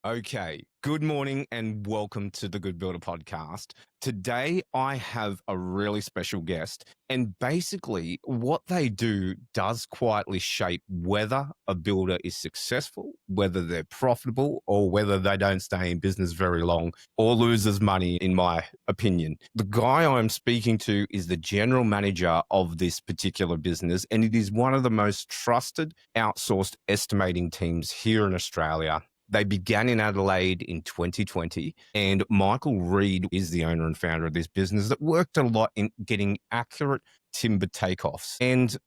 Okay, good morning and welcome to the Good Builder podcast. Today, I have a really special guest, and basically, what they do does quietly shape whether a builder is successful, whether they're profitable, or whether they don't stay in business very long or loses money, in my opinion. The guy I'm speaking to is the general manager of this particular business, and it is one of the most trusted outsourced estimating teams here in Australia. They began in Adelaide in 2020, and Michael Reid is the owner and founder of this business that worked a lot in getting accurate timber takeoffs. And,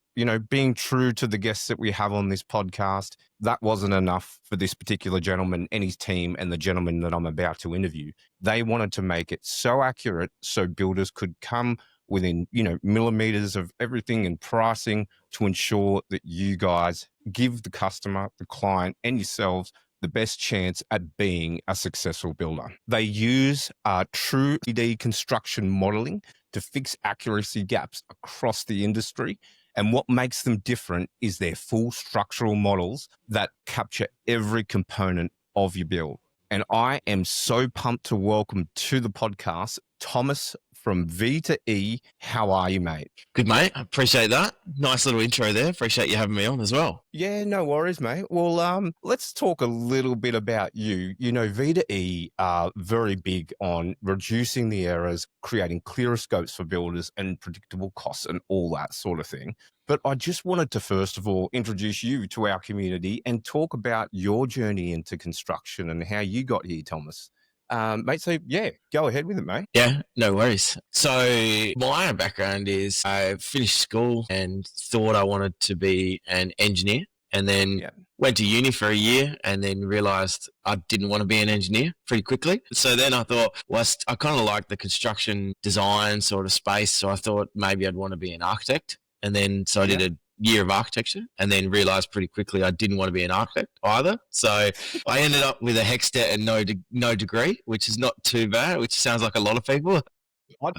being true to the guests that we have on this podcast, that wasn't enough for this particular gentleman and his team and the gentleman that I'm about to interview. They wanted to make it so accurate so builders could come within, millimeters of everything and pricing to ensure that you guys give the customer, the client, and yourselves the best chance at being a successful builder. They use true 3D construction modeling to fix accuracy gaps across the industry. And what makes them different is their full structural models that capture every component of your build. And I am so pumped to welcome to the podcast, Thomas from V2E. How are you, mate? Good, mate. I appreciate that. Nice little intro there. Appreciate you having me on as well. Yeah, no worries, mate. Well, let's talk a little bit about you. V2E are very big on reducing the errors, creating clearer scopes for builders and predictable costs and all that sort of thing. But I just wanted to, first of all, introduce you to our community and talk about your journey into construction and how you got here, Thomas. Mate, so yeah, go ahead with it, mate. Yeah, no worries. So my background is I finished school and thought I wanted to be an engineer, and then went to uni for a year and then realized I didn't want to be an engineer pretty quickly. So then I thought, well, I kind of like the construction design sort of space. So I thought maybe I'd want to be an architect. And then so I did a year of architecture and then realized pretty quickly I didn't want to be an architect either. So I ended up with a HECS and no degree, which is not too bad, which sounds like a lot of people.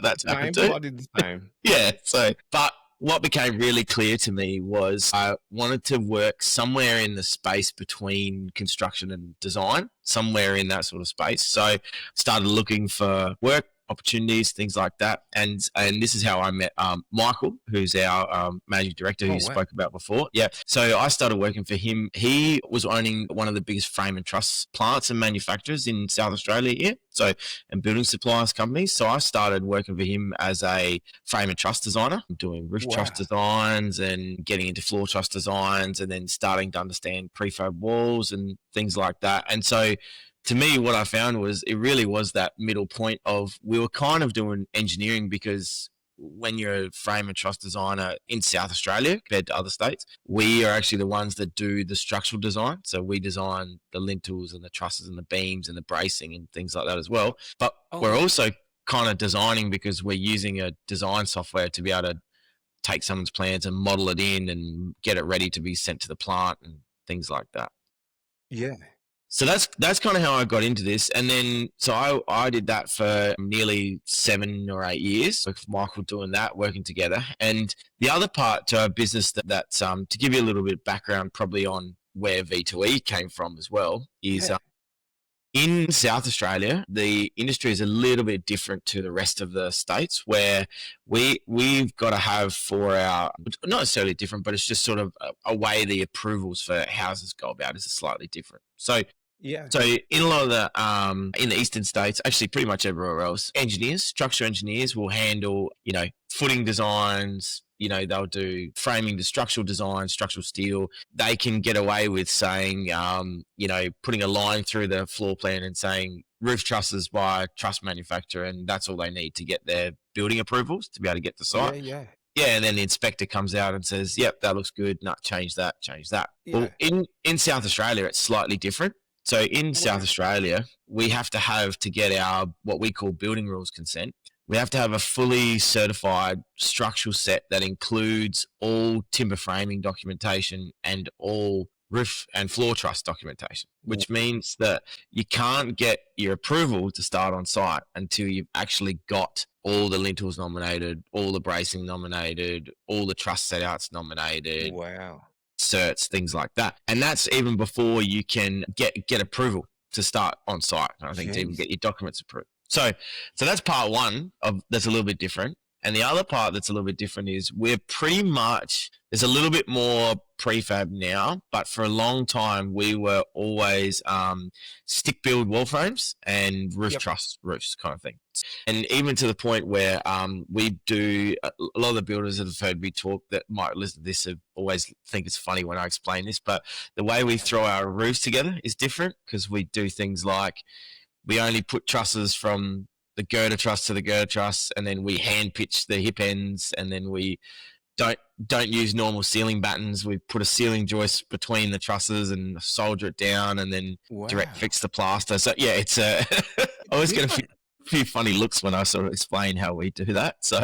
That's happened too. I did the same. Yeah. So, but what became really clear to me was I wanted to work somewhere in the space between construction and design, somewhere in that sort of space. So started looking for work opportunities, things like that. And this is how I met Michael, who's our managing director who you spoke about before. Yeah. So I started working for him. He was owning one of the biggest frame and truss plants and manufacturers in South Australia here. So, and building supplies companies. So I started working for him as a frame and truss designer, doing roof truss designs and getting into floor truss designs, and then starting to understand prefab walls and things like that. And so to me, what I found was it really was that middle point of we were kind of doing engineering, because when you're a frame and truss designer in South Australia compared to other states, we are actually the ones that do the structural design. So we design the lintels and the trusses and the beams and the bracing and things like that as well. But we're also kind of designing because we're using a design software to be able to take someone's plans and model it in and get it ready to be sent to the plant and things like that. Yeah. So that's kind of how I got into this. And then, so I did that for nearly 7 or 8 years with Michael doing that, working together. And the other part to our business that's to give you a little bit of background probably on where V2E came from as well is in South Australia, the industry is a little bit different to the rest of the states, where we've got to have for our, not necessarily different, but it's just sort of a way the approvals for houses go about is slightly different. So so in a lot of the in the eastern states, actually pretty much everywhere else, structural engineers will handle, footing designs, they'll do framing to structural design, structural steel. They can get away with saying, putting a line through the floor plan and saying roof trusses by truss manufacturer, and that's all they need to get their building approvals to be able to get the site. Yeah, and then the inspector comes out and says, yep, that looks good. No, change that. Yeah. Well, in South Australia, it's slightly different. So in South Australia, we have to get our, what we call building rules consent, we have to have a fully certified structural set that includes all timber framing documentation and all roof and floor truss documentation, which means that you can't get your approval to start on site until you've actually got all the lintels nominated, all the bracing nominated, all the truss setouts nominated. Wow. Certs, things like that. And that's even before you can get approval. to start on site, I think, to even Jeez. get your documents approved. So that's part one of that's a little bit different. And the other part that's a little bit different is we're pretty much, there's a little bit more prefab now, but for a long time we were always stick build wall frames and roof truss roofs kind of thing. And even to the point where we do, a lot of the builders that have heard me talk that might listen to this have always think it's funny when I explain this, but the way we throw our roofs together is different because we do things like we only put trusses from the girder truss to the girder truss, and then we hand pitch the hip ends, and then we don't use normal ceiling battens. We put a ceiling joist between the trusses and solder it down, and then direct fix the plaster. So yeah, it's I always get a few funny looks when I sort of explain how we do that. So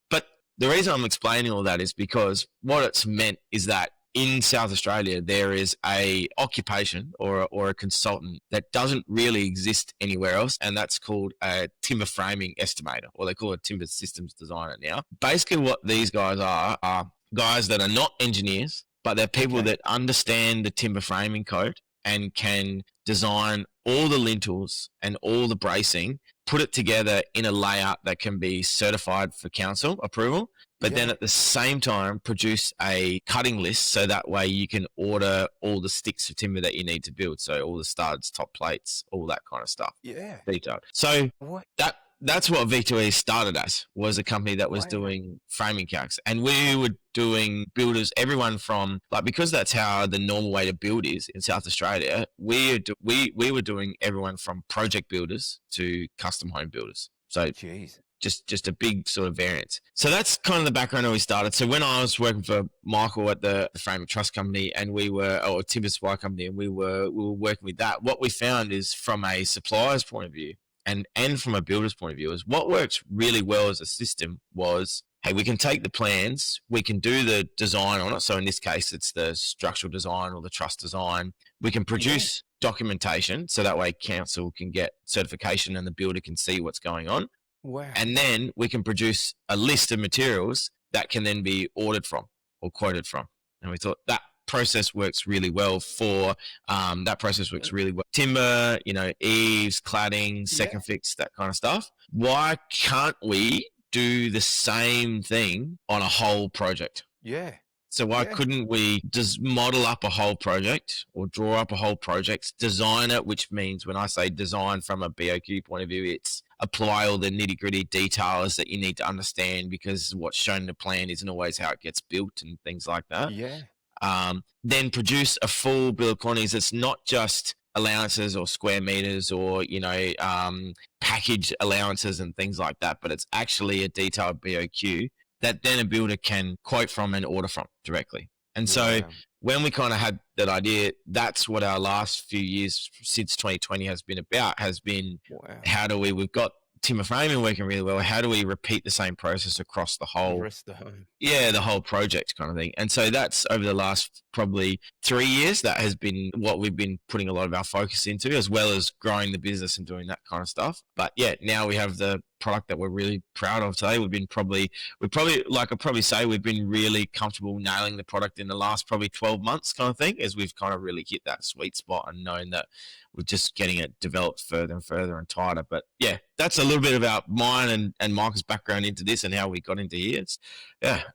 but the reason I'm explaining all that is because what it's meant is that in South Australia, there is a occupation or a consultant that doesn't really exist anywhere else, and that's called a timber framing estimator, or they call it timber systems designer now. Basically, what these guys are guys that are not engineers, but they're people that understand the timber framing code and can design all the lintels and all the bracing, put it together in a layout that can be certified for council approval, but then at the same time produce a cutting list so that way you can order all the sticks of timber that you need to build. So all the studs, top plates, all that kind of stuff. Yeah. Detailed. So that's what V2E started as, was a company that was doing framing calcs. And we were doing builders, everyone from, like, because that's how the normal way to build is in South Australia, we were doing everyone from project builders to custom home builders. So just a big sort of variance. So that's kind of the background how we started. So when I was working for Michael at the Frame and Truss Company, and or timber supply company, and we were working with that, what we found is from a supplier's point of view and from a builder's point of view is what works really well as a system was, hey, we can take the plans, we can do the design on it. So in this case, it's the structural design or the truss design. We can produce documentation so that way council can get certification and the builder can see what's going on. Wow. And then we can produce a list of materials that can then be ordered from or quoted from. And we thought that process works really well for timber, eaves, cladding, second fix, that kind of stuff. Why can't we do the same thing on a whole project? Yeah. So why couldn't we just model up a whole project or draw up a whole project, design it, which means when I say design from a BOQ point of view, it's apply all the nitty-gritty details that you need to understand, because what's shown in the plan isn't always how it gets built and things like that. Yeah. Then produce a full bill of quantities that's not just allowances or square meters or, package allowances and things like that, but it's actually a detailed BOQ that then a builder can quote from and order from directly. And so when we kind of had that idea, that's what our last few years since 2020 has been about, how do we've got timber framing working really well, how do we repeat the same process across the whole the whole project kind of thing. And so that's over the last probably 3 years, that has been what we've been putting a lot of our focus into, as well as growing the business and doing that kind of stuff. But yeah, now we have the product that we're really proud of today. We've been like I'd probably say we've been really comfortable nailing the product in the last probably 12 months kind of thing, as we've kind of really hit that sweet spot and known that we're just getting it developed further and further and tighter. But yeah, that's a little bit about mine and Michael's background into this and how we got into here.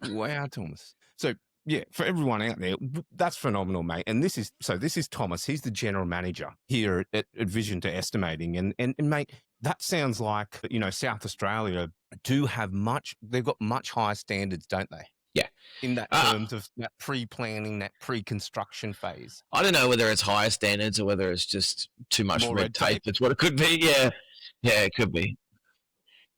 Wow, Thomas. So yeah, for everyone out there, that's phenomenal, mate. And this is Thomas. He's the general manager here at Vision to Estimating. And mate, that sounds like, South Australia they've got much higher standards, don't they? Yeah. In that terms of that pre-planning, that pre-construction phase. I don't know whether it's higher standards or whether it's just too much red tape. It's what it could be. Yeah. Yeah, it could be.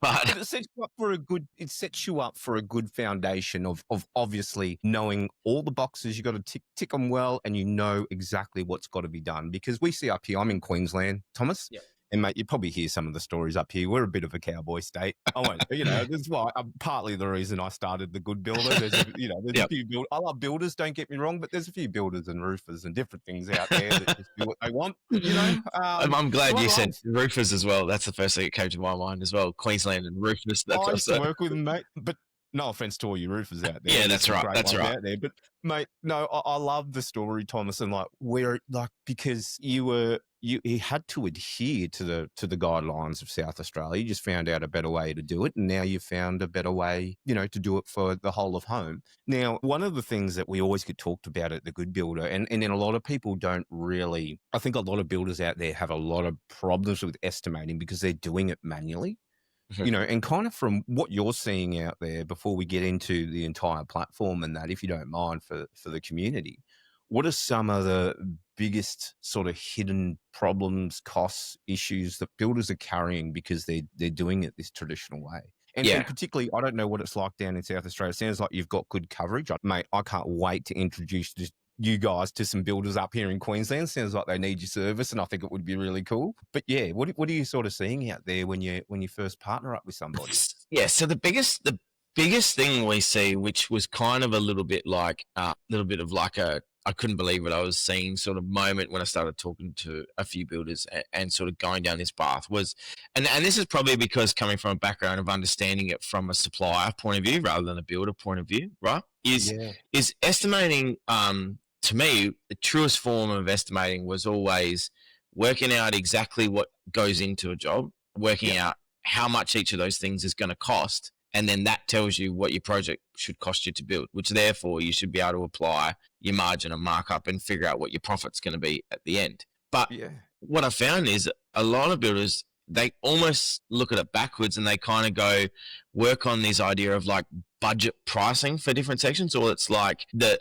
But it sets you up for a good foundation of obviously knowing all the boxes. You got to tick them well, and you know exactly what's got to be done. Because we see up here, I'm in Queensland, Thomas. Yep. And mate, you probably hear some of the stories up here. We're a bit of a cowboy state. I won't, that's why partly the reason I started the Good Builder. There's a few builders. I love builders, don't get me wrong, but there's a few builders and roofers and different things out there that just do what they want. I'm glad you said roofers as well. That's the first thing that came to my mind as well. Queensland and roofers. I used to work with them, mate. But No offense to all you roofers out there. Yeah, There's that's some right. great That's ones right. out there. But mate, no, I love the story, Thomas, and like where like because you had to adhere to the guidelines of South Australia. You just found out a better way to do it, and now you've found a better way, to do it for the whole of home. Now, one of the things that we always get talked about at the Good Builder, and then a lot of people don't really, I think a lot of builders out there have a lot of problems with estimating because they're doing it manually. And kind of from what you're seeing out there before we get into the entire platform and that, if you don't mind, for the community, what are some of the biggest sort of hidden problems, costs, issues that builders are carrying because they're doing it this traditional way? And particularly, I don't know what it's like down in South Australia. It sounds like you've got good coverage. Mate, I can't wait to introduce you guys to some builders up here in Queensland. Sounds like they need your service, and I think it would be really cool. But yeah, what are you sort of seeing out there when you first partner up with somebody? Yeah, so the biggest thing we see, which was kind of a little bit of like a I couldn't believe what I was seeing sort of moment when I started talking to a few builders and sort of going down this path was, and this is probably because coming from a background of understanding it from a supplier point of view rather than a builder point of view, right? Is estimating, to me, the truest form of estimating was always working out exactly what goes into a job, working out how much each of those things is going to cost, and then that tells you what your project should cost you to build, which therefore you should be able to apply your margin and markup and figure out what your profit's going to be at the end. But what I found is a lot of builders, they almost look at it backwards and they kind of go work on this idea of like budget pricing for different sections, or it's like the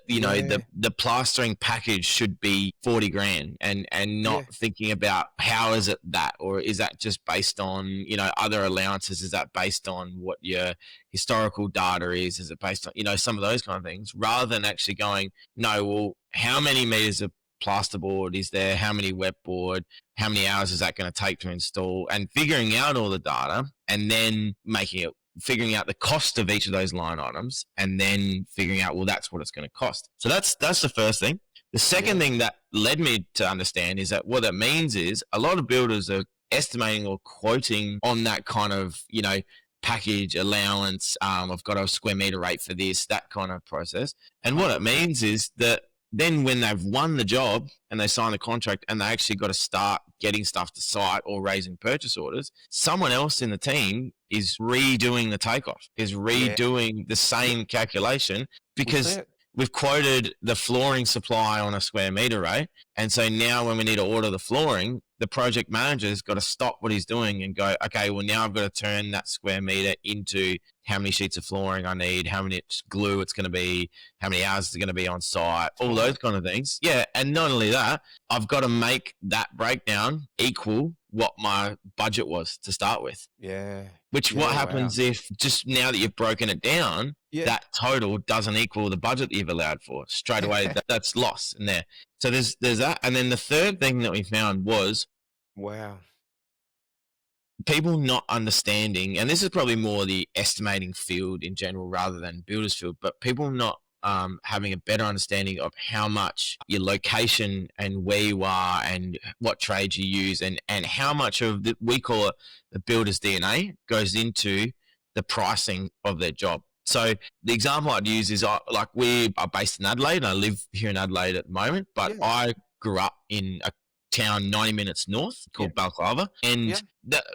plastering package should be 40 grand and not thinking about how is it that, or is that just based on, other allowances? Is that based on what your historical data is? Is it based on, some of those kind of things, rather than actually going, no, well, how many meters of plasterboard is there? How many wet board? How many hours is that going to take to install? And figuring out all the data and then figuring out the cost of each of those line items, and then figuring out, well, that's what it's going to cost. So that's the first thing. The second thing that led me to understand is that what it means is a lot of builders are estimating or quoting on that kind of, package allowance. I've got a square meter rate for this, that kind of process. And what it means is that then when they've won the job and they sign the contract and they actually got to start getting stuff to site or raising purchase orders, someone else in the team is redoing the takeoff, is redoing the same calculation because we've quoted the flooring supply on a square meter rate. And so now when we need to order the flooring, the project manager's got to stop what he's doing and go, okay, well, now I've got to turn that square meter into how many sheets of flooring I need, how many glue it's going to be, how many hours it's going to be on site, all those kind of things. Yeah. And not only that, I've got to make that breakdown equal what my budget was to start with. Yeah. Which what happens if just now that you've broken it down, that total doesn't equal the budget that you've allowed for straight away. That's lost in there. So there's that. And then the third thing that we found was people not understanding, and this is probably more the estimating field in general rather than builders field, but people not having a better understanding of how much your location and where you are and what trades you use and how much of we call it the builder's DNA goes into the pricing of their job. So the example I'd use is we are based in Adelaide and I live here in Adelaide at the moment, but I grew up in a town 90 minutes north called Balaclava, and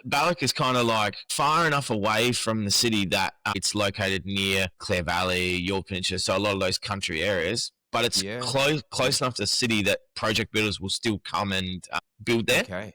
Balak is kind of like far enough away from the city that it's located near Clare Valley, York Peninsula, so a lot of those country areas, but it's close enough to the city that project builders will still come and build there.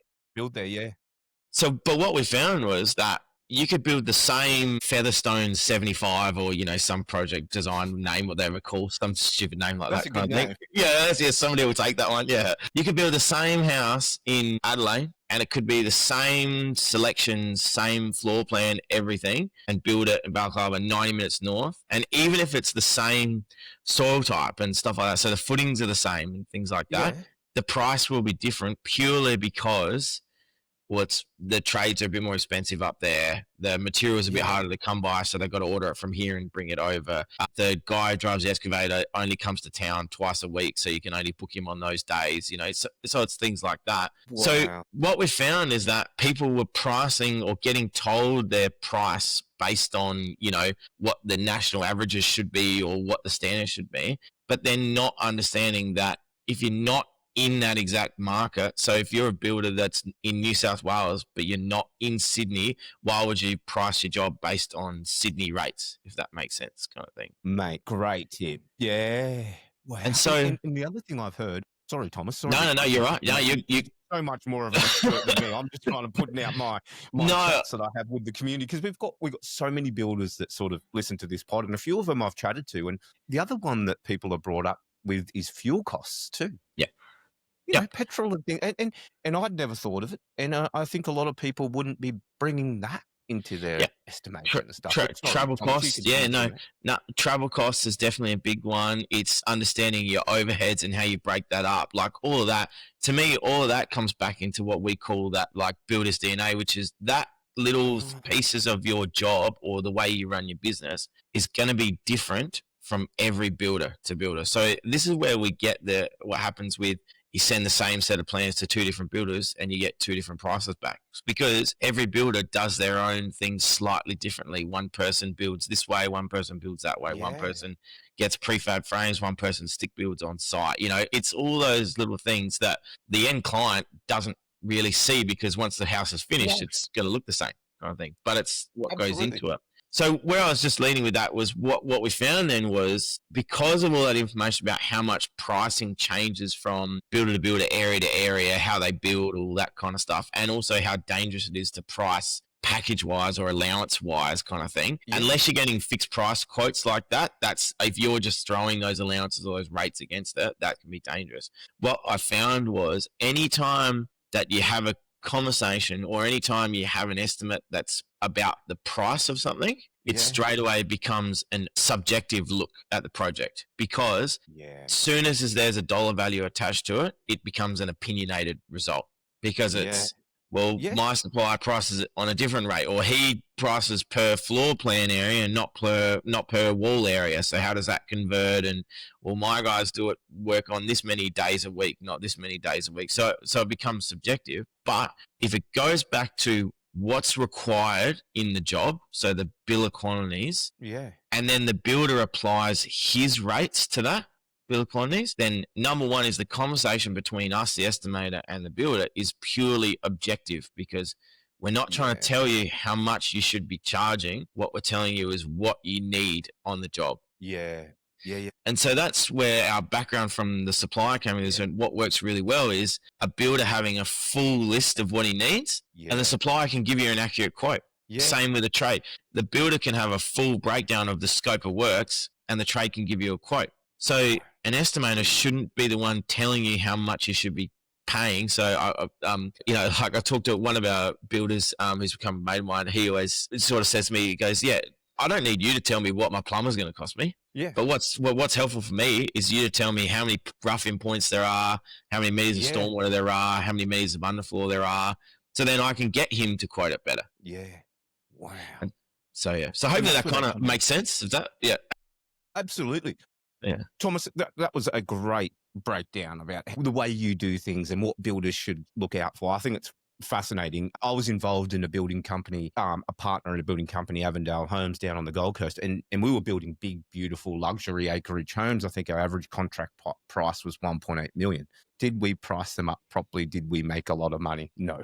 So, but what we found was that you could build the same Featherstone 75 or, some project design name, whatever call, some stupid name like that kind of thing. Yeah, somebody will take that one. Yeah. You could build the same house in Adelaide and it could be the same selections, same floor plan, everything, and build it in Balaclava 90 minutes north. And even if it's the same soil type and stuff like that, so the footings are the same and things like that, the price will be different purely because well, it's the trades are a bit more expensive up there. The materials are a bit harder to come by, so they've got to order it from here and bring it over. The guy who drives the excavator only comes to town twice a week, so you can only book him on those days. So it's things like that. Wow. So what we found is that people were pricing or getting told their price based on, what the national averages should be or what the standard should be, but they're not understanding that if you're not in that exact market. So if you're a builder that's in New South Wales, but you're not in Sydney, why would you price your job based on Sydney rates, if that makes sense, kind of thing? Mate, great tip. Yeah. Wow. And so, and the other thing I've heard, sorry, Thomas. Sorry. No, you're right. No, you so much more of an expert than me. I'm just kind of putting out my chats that I have with the community, because we've got so many builders that sort of listen to this pod, and a few of them I've chatted to. And the other one that people are brought up with is fuel costs too. Yeah. Petrol and things. And I'd never thought of it. And I think a lot of people wouldn't be bringing that into their estimation and stuff. Travel costs. Travel costs is definitely a big one. It's understanding your overheads and how you break that up. Like all of that, to me, all of that comes back into what we call that like builder's DNA, which is that little pieces of your job or the way you run your business is going to be different from every builder to builder. So this is where we get what happens with, you send the same set of plans to two different builders and you get two different prices back, because every builder does their own things slightly differently. One person builds this way, one person builds that way, one person gets prefab frames, one person stick builds on site. It's all those little things that the end client doesn't really see, because once the house is finished, it's going to look the same kind of thing, but it's what goes into it. So where I was just leading with that was what we found then was, because of all that information about how much pricing changes from builder to builder, area to area, how they build, all that kind of stuff, and also how dangerous it is to price package-wise or allowance-wise kind of thing. Yeah. Unless you're getting fixed price quotes like that, that's if you're just throwing those allowances or those rates against it, that can be dangerous. What I found was anytime that you have a conversation or anytime you have an estimate that's about the price of something, it straight away becomes a subjective look at the project, because as soon as there's a dollar value attached to it, it becomes an opinionated result, because it's my supplier prices it on a different rate, or he prices per floor plan area and not per wall area. So how does that convert? And my guys work on this many days a week, not this many days a week. So it becomes subjective. But if it goes back to what's required in the job, so the bill of quantities, and then the builder applies his rates to that bill of quantities, then number one is the conversation between us, the estimator, and the builder is purely objective, because we're not trying to tell you how much you should be charging. What we're telling you is what you need on the job. And so that's where our background from the supplier came in. And what works really well is a builder having a full list of what he needs, and the supplier can give you an accurate quote. Same with the trade. The builder can have a full breakdown of the scope of works, and the trade can give you a quote. So an estimator shouldn't be the one telling you how much you should be paying. So like I talked to one of our builders who's become a mate of mine. He always sort of says to me, he goes, I don't need you to tell me what my plumber's going to cost me. But what's helpful for me is you to tell me how many rough-in points there are, how many meters of stormwater there are, how many meters of underfloor there are, so then I can get him to quote it better. Wow. So hopefully that kind of makes sense. Is that Absolutely. Thomas, that was a great breakdown about the way you do things and what builders should look out for. I think it's fascinating. I was involved in a building company, a partner in a building company, Avondale Homes, down on the Gold Coast, and we were building big, beautiful luxury acreage homes. I think our average contract price was 1.8 million. Did we price them up properly? Did we make a lot of money? No.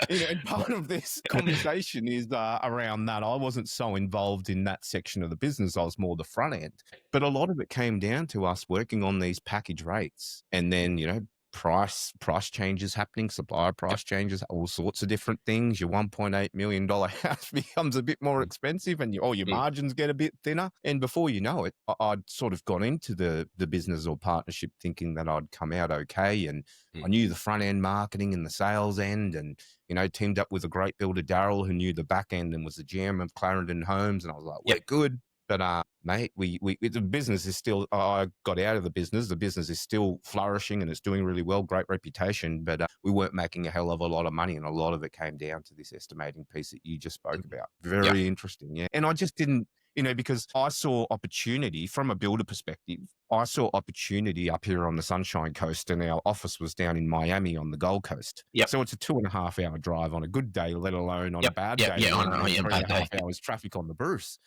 And part of this conversation is around that. I wasn't so involved in that section of the business. I was more the front end. But a lot of it came down to us working on these package rates, and then, price changes happening, supplier price changes, all sorts of different things. Your $1.8 million house becomes a bit more expensive, and your margins get a bit thinner. And before you know it, I'd sort of gone into the business or partnership thinking that I'd come out okay. And I knew the front end marketing and the sales end, and, teamed up with a great builder, Daryl, who knew the back end and was the GM of Clarendon Homes. And I was like, we're good. But mate, the business is still. I got out of the business. The business is still flourishing and it's doing really well. Great reputation, but we weren't making a hell of a lot of money, and a lot of it came down to this estimating piece that you just spoke about. Very interesting, yeah. And I just didn't, because I saw opportunity from a builder perspective. I saw opportunity up here on the Sunshine Coast, and our office was down in Miami on the Gold Coast. Yep. So it's a 2.5 hour drive on a good day, let alone on a bad day. Yeah, and 3.5 hours traffic on the Bruce.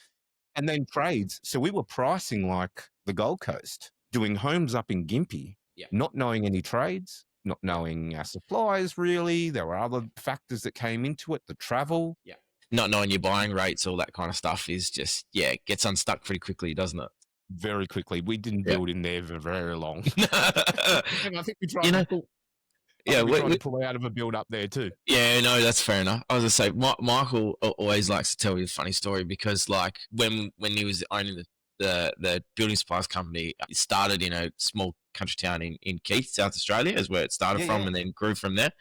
And then trades. So we were pricing like the Gold Coast, doing homes up in Gympie, not knowing any trades, not knowing our suppliers really. There were other factors that came into it, the travel. Yeah. Not knowing your buying rates, all that kind of stuff is just, it gets unstuck pretty quickly, doesn't it? Very quickly. We didn't build in there for very long. And I think we tried to pull out of a build up there too. Yeah, no, that's fair enough. I was going to say, Michael always likes to tell you a funny story because, like, when he was owning the building supplies company, it started in a small country town in Keith, South Australia, is where it started from, and then grew from there.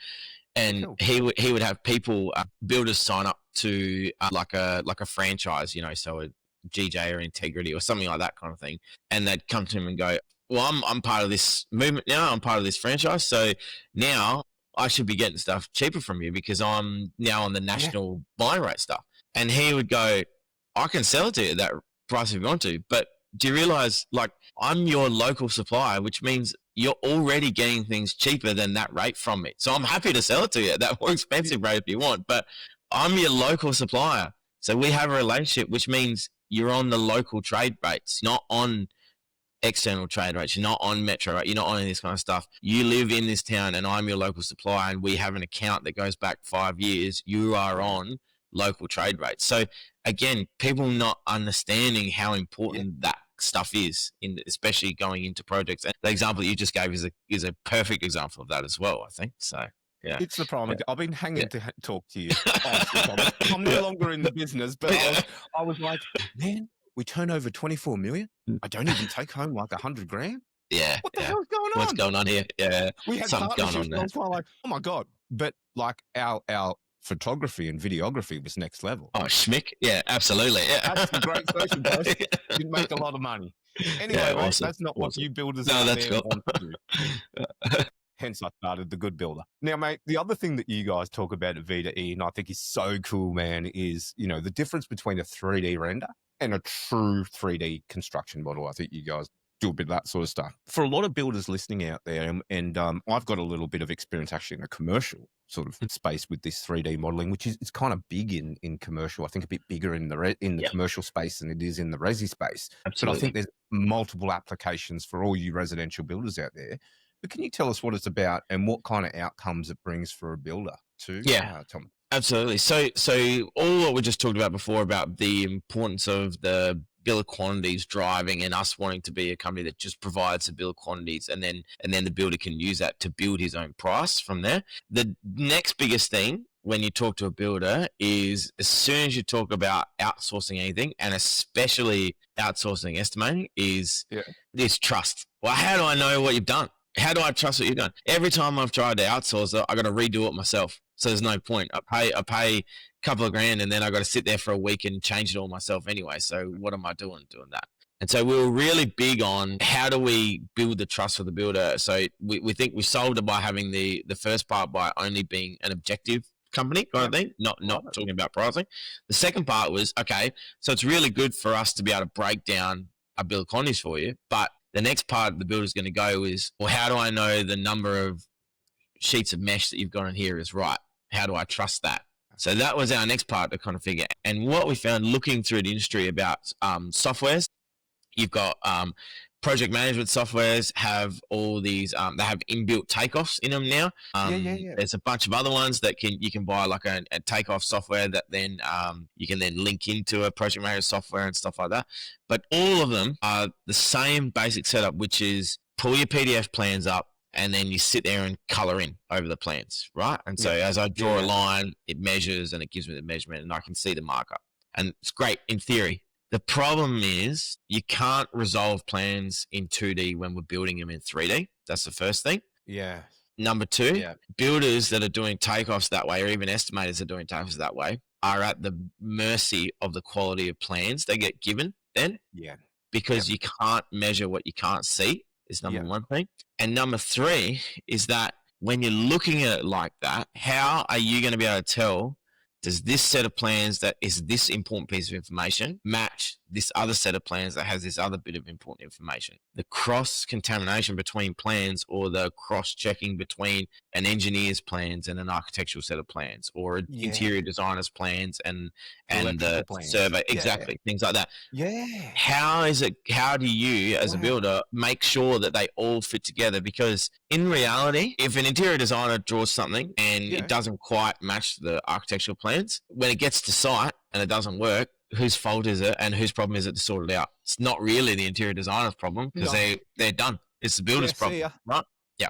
And he would have people, builders, sign up to like a franchise, so a GJ or Integrity or something like that kind of thing, and they'd come to him and go, well, I'm part of this movement now. I'm part of this franchise. So now I should be getting stuff cheaper from you because I'm now on the national buying rate stuff. And he would go, I can sell it to you at that price if you want to. But do you realize, like, I'm your local supplier, which means you're already getting things cheaper than that rate from me. So I'm happy to sell it to you at that more expensive rate if you want. But I'm your local supplier. So we have a relationship, which means you're on the local trade rates, not on external trade rates. You're not on metro, right? You're not on any of this kind of stuff. You live in this town and I'm your local supplier and we have an account that goes back 5 years. You are on local trade rates. So again, people not understanding how important that stuff is, especially going into projects. And the example that you just gave is a perfect example of that as well, I think. So yeah, it's the problem. I've been hanging to talk to you. I'm no longer in the business, but I was like, man, we turn over 24 million. I don't even take home like 100 grand. Yeah. What the hell's going on? What's going on here? Yeah. We had something's going on there. I was like, oh my God. But like our photography and videography was next level. Oh, schmick. Yeah, absolutely. Yeah. That's some great social posts. Didn't make a lot of money. Anyway, mate, that's not what you builders out there want to do. Hence, I started The Good Builder. Now, mate, the other thing that you guys talk about at V2E, and I think is so cool, man, is, the difference between a 3D render and a true 3D construction model. I think you guys do a bit of that sort of stuff. For a lot of builders listening out there, and I've got a little bit of experience actually in a commercial sort of space with this 3D modeling, which is it's kind of big in commercial. I think a bit bigger in the commercial space than it is in the resi space. Absolutely. But I think there's multiple applications for all you residential builders out there. But can you tell us what it's about and what kind of outcomes it brings for a builder too? Tom? Absolutely. So all what we just talked about before about the importance of the bill of quantities driving and us wanting to be a company that just provides the bill of quantities and then the builder can use that to build his own price from there. The next biggest thing when you talk to a builder is as soon as you talk about outsourcing anything, and especially outsourcing estimating, is this trust. Well, how do I know what you've done? How do I trust what you've done? Every time I've tried to outsource it, I got to redo it myself. So there's no point. I pay a couple of grand and then I got to sit there for a week and change it all myself anyway. So what am I doing that? And so we were really big on how do we build the trust for the builder. So we think we solved it by having the first part by only being an objective company kind of thing, not talking about pricing. The second part was, okay, so it's really good for us to be able to break down a bill of quantities for you, but the next part the builder's going to go is, well, how do I know the number of sheets of mesh that you've got in here is right? How do I trust that? So that was our next part to kind of figure. And what we found looking through the industry about softwares, you've got project management softwares have all these, they have inbuilt takeoffs in them now. There's a bunch of other ones that you can buy like a takeoff software that then you can then link into a project management software and stuff like that. But all of them are the same basic setup, which is pull your PDF plans up and then you sit there and color in over the plans, right? And so as I draw a line, it measures and it gives me the measurement and I can see the markup. And it's great in theory. The problem is you can't resolve plans in 2D when we're building them in 3D. That's the first thing. Yeah. Number two, builders that are doing takeoffs that way, or even estimators that are doing takeoffs that way, are at the mercy of the quality of plans they get given. then, Yeah. because you can't measure what you can't see is number one thing. And number three is that when you're looking at it like that, how are you going to be able to tell, does this set of plans that is this important piece of information match this other set of plans that has this other bit of important information? The cross-contamination between plans, or the cross-checking between an engineer's plans and an architectural set of plans, or an interior designer's plans and the plans. survey. Exactly. Things like that. Yeah. How do you as a builder make sure that they all fit together? Because in reality, if an interior designer draws something and it doesn't quite match the architectural plans, when it gets to site and it doesn't work, whose fault is it and whose problem is it to sort it out? It's not really the interior designer's problem, because they're done. It's the builder's problem, right?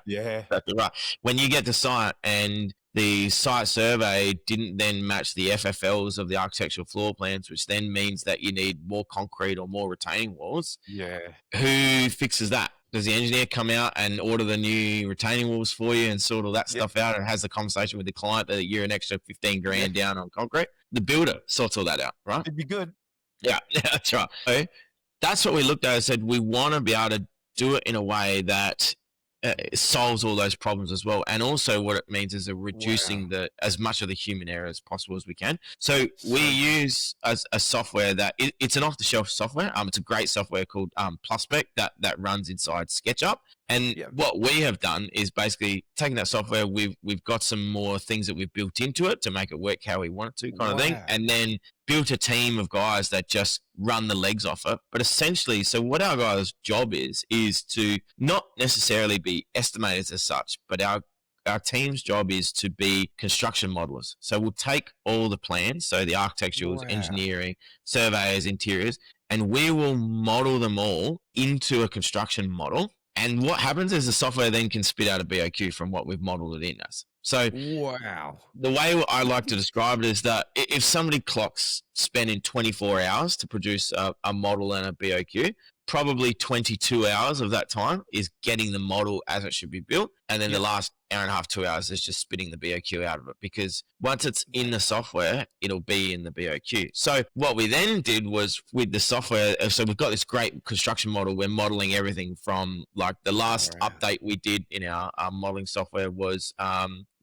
Yeah. That's right. When you get to site and the site survey didn't then match the FFLs of the architectural floor plans, which then means that you need more concrete or more retaining walls. Yeah. Who fixes that? Does the engineer come out and order the new retaining walls for you and sort all that stuff out, and has the conversation with the client that you're an extra 15 grand down on concrete? The builder sorts all that out, right? It'd be good. Yeah, that's right. So that's what we looked at and said, we want to be able to do it in a way that solves all those problems as well. And also what it means is reducing as much of the human error as possible as we can. So we use a software that it's an off-the-shelf software. It's a great software called Pluspec that runs inside SketchUp. And what we have done is basically taking that software, we've got some more things that we've built into it to make it work how we want it to, kind of thing. And then built a team of guys that just run the legs off it. But essentially, so what our guys' job is to not necessarily be estimators as such, but our team's job is to be construction modelers. So we'll take all the plans, so the architecturals, engineering, surveyors, interiors, and we will model them all into a construction model. And what happens is the software then can spit out a BOQ from what we've modeled it in as. So the way I like to describe it is that if somebody clocks spending 24 hours to produce a model and a BOQ, probably 22 hours of that time is getting the model as it should be built. And then the last hour and a half, 2 hours is just spitting the BOQ out of it, because once it's in the software, it'll be in the BOQ. So what we then did was with the software, so we've got this great construction model. We're modeling everything from, like, the last update we did in our modeling software was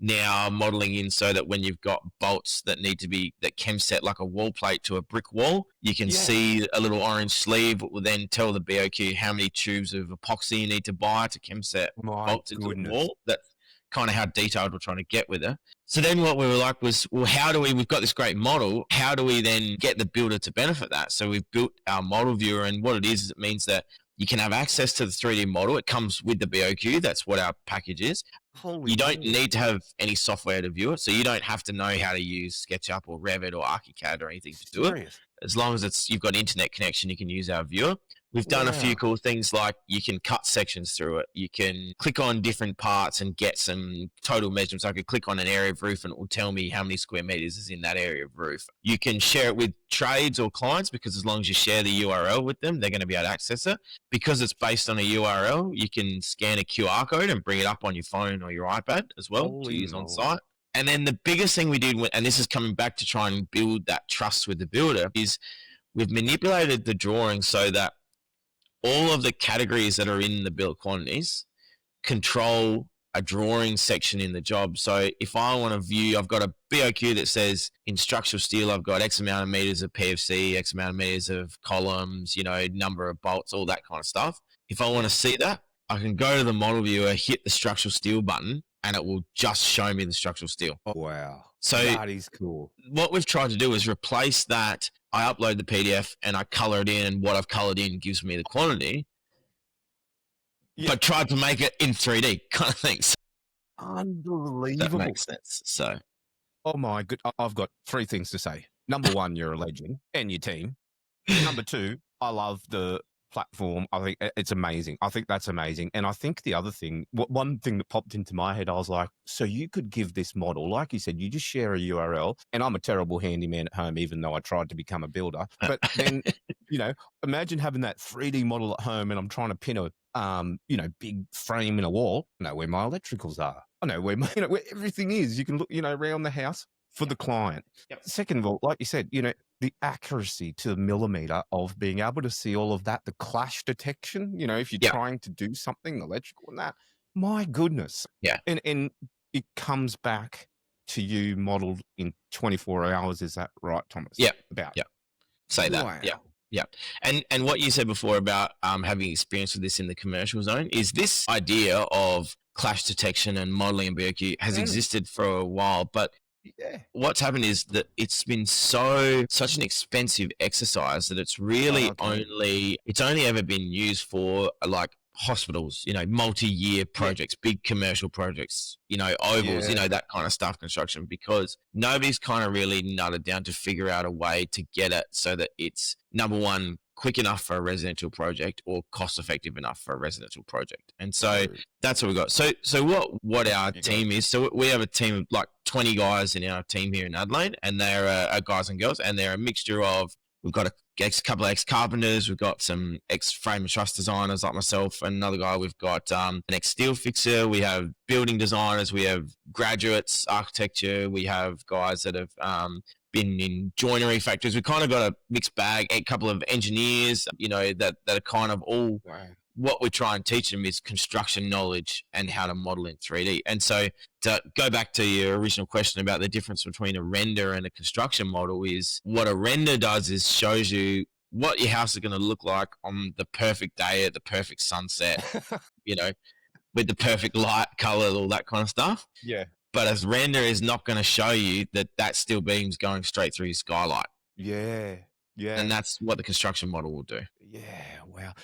now modeling in so that when you've got bolts that need to be, that chem set like a wall plate to a brick wall, you can see a little orange sleeve that will then tell the BOQ how many tubes of epoxy you need to buy to chem set bolts into the wall. That's kind of how detailed we're trying to get with it. So then what we were like was, well, we've got this great model, how do we then get the builder to benefit that? So we've built our model viewer, and what it is it means that you can have access to the 3D model. It comes with the BOQ. That's what our package is. You don't need to have any software to view it. So you don't have to know how to use SketchUp or Revit or ArchiCAD or anything to do it. As long as you've got internet connection, you can use our viewer. We've done a few cool things, like you can cut sections through it. You can click on different parts and get some total measurements. I could click on an area of roof and it will tell me how many square meters is in that area of roof. You can share it with trades or clients, because as long as you share the URL with them, they're going to be able to access it. Because it's based on a URL, you can scan a QR code and bring it up on your phone or your iPad as well to use on site. And then the biggest thing we did, and this is coming back to try and build that trust with the builder, is we've manipulated the drawing so that all of the categories that are in the bill of quantities control a drawing section in the job. So if I want to view, I've got a BOQ that says in structural steel, I've got X amount of meters of PFC, X amount of meters of columns, number of bolts, all that kind of stuff. If I want to see that, I can go to the model viewer, hit the structural steel button, and it will just show me the structural steel. Oh, wow. So that is cool. What we've tried to do is replace that. I upload the PDF and I color it in, and what I've colored in gives me the quantity. But tried to make it in 3D kind of thing. So unbelievable. That makes sense. So, oh my good, I've got three things to say. Number one, you're a legend, and your team. Number two, I love the platform. I think it's amazing. I think that's amazing. And I think the other thing, one thing that popped into my head, I was like, so you could give this model, like you said, you just share a URL, and I'm a terrible handyman at home, even though I tried to become a builder. But then, imagine having that 3D model at home, and I'm trying to pin a, big frame in a wall. I know where my electricals are. I know where where everything is. You can look, around the house for the client. Second of all, like you said, the accuracy to the millimeter of being able to see all of that, the clash detection, if you're Yeah. trying to do something electrical and that, my goodness. Yeah. And it comes back to you modeled in 24 hours. Is that right, Thomas? Yeah. About. Yeah. Say that. Wow. Yeah. Yeah. And what you said before about having experience with this in the commercial zone is this idea of clash detection and modeling and BOQ has existed for a while, but Yeah. what's happened is that it's been such an expensive exercise that it's really only ever been used for like hospitals, multi-year projects, big commercial projects, ovals, that kind of stuff, construction, because nobody's kind of really nutted down to figure out a way to get it so that it's, number one, quick enough for a residential project or cost effective enough for a residential project. And so that's what we got. So what our team is, so we have a team of like 20 guys in our team here in Adelaide, and they're guys and girls, and they're a mixture of, we've got a couple of ex-carpenters, we've got some ex-frame and truss designers like myself and another guy, we've got an ex-steel fixer, we have building designers, we have graduates, architecture, we have guys that have been in joinery factories. We've kind of got a mixed bag, a couple of engineers, that are kind of all... Wow. What we try and teach them is construction knowledge and how to model in 3D. And so to go back to your original question about the difference between a render and a construction model, is what a render does is shows you what your house is going to look like on the perfect day at the perfect sunset, with the perfect light, color, all that kind of stuff. Yeah. But a render is not going to show you that steel beam's going straight through your skylight. Yeah. Yeah. And that's what the construction model will do. Yeah, wow.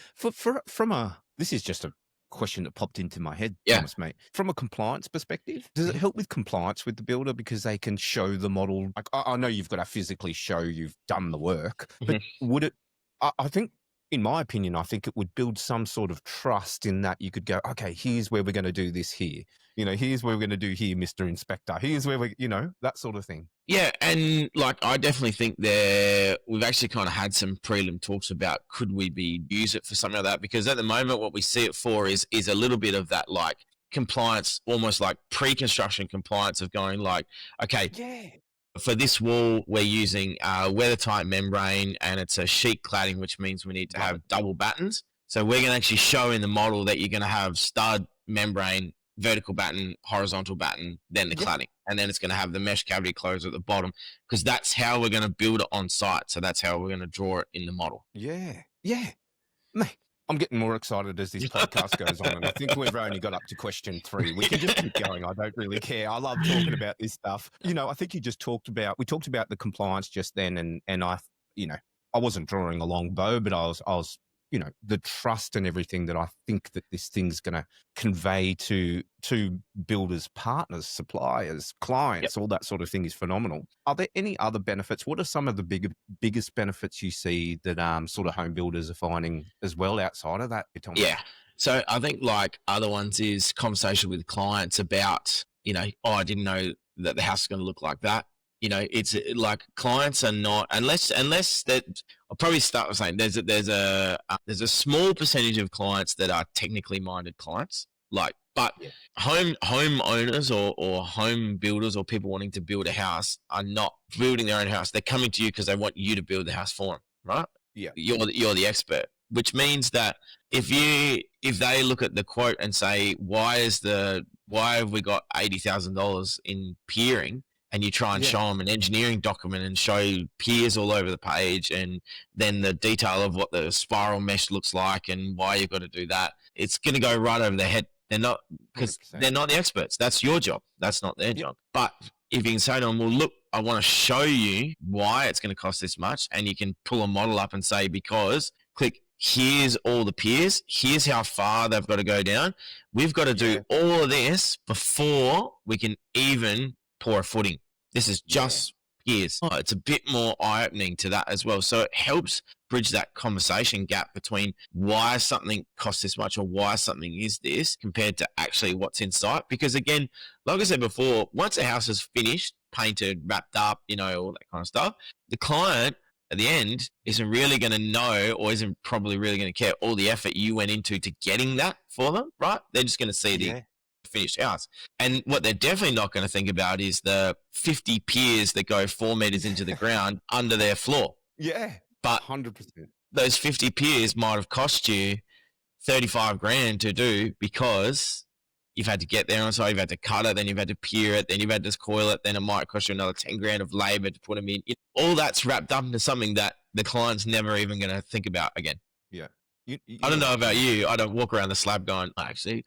This is just a question that popped into my head, Thomas, mate. From a compliance perspective, does it help with compliance with the builder because they can show the model? Like, I know you've got to physically show you've done the work, but would it, I think, in my opinion, I think it would build some sort of trust in that you could go, okay, here's where we're going to do this here. Here's where we're going to do here, Mr. Inspector. Here's where we, that sort of thing. Yeah, and I definitely think we've actually kind of had some prelim talks about could we use it for something like that, because at the moment what we see it for is a little bit of that like compliance, almost like pre-construction compliance of going like, okay, for this wall we're using weather-tight membrane and it's a sheet cladding, which means we need to have double battens. So we're going to actually show in the model that you're going to have stud, membrane, vertical batten, horizontal batten, then the cladding. And then it's going to have the mesh cavity closure at the bottom, because that's how we're going to build it on site. So that's how we're going to draw it in the model. Yeah. Yeah. Mate, I'm getting more excited as this podcast goes on, and I think we've only got up to question 3. We can just keep going. I don't really care. I love talking about this stuff. I think we talked about the compliance just then, and I wasn't drawing a long bow, but I was the trust and everything that I think that this thing's going to convey to builders, partners, suppliers, clients, all that sort of thing is phenomenal. Are there any other benefits? What are some of the biggest benefits you see that sort of home builders are finding as well outside of that? Yeah. So I think like other ones is conversation with clients about, I didn't know that the house is going to look like that. It's like clients are not, unless that, I'll probably start with saying there's a small percentage of clients that are technically minded clients, but home owners or home builders or people wanting to build a house are not building their own house. They're coming to you because they want you to build the house for them, right? Yeah. You're the expert, which means that if they look at the quote and say, why have we got $80,000 in peering? And you try and show them an engineering document and show piers all over the page, and then the detail of what the spiral mesh looks like and why you've got to do that, it's going to go right over their head. They're not, because they're not the experts. That's your job. That's not their job. But if you can say to them, well, look, I want to show you why it's going to cost this much, and you can pull a model up and say, because click, here's all the piers, here's how far they've got to go down. We've got to do all of this before we can even pour a footing. This is just piers. It's a bit more eye-opening to that as well. So it helps bridge that conversation gap between why something costs this much or why something is this compared to actually what's in sight. Because again, like I said before, once a house is finished, painted, wrapped up, all that kind of stuff, the client at the end isn't really going to know, or isn't probably really going to care all the effort you went into to getting that for them, right? They're just going to see the finished house. And what they're definitely not going to think about is the 50 piers that go 4 meters into the ground under their floor. Yeah. But 100%. those 50 piers might have cost you 35 grand to do because you've had to get there on site, you've had to cut it, then you've had to pier it, then you've had to coil it, then it might cost you another 10 grand of labor to put them in. All that's wrapped up into something that the client's never even going to think about again. Yeah. I don't know about you. I don't walk around the slab going, actually,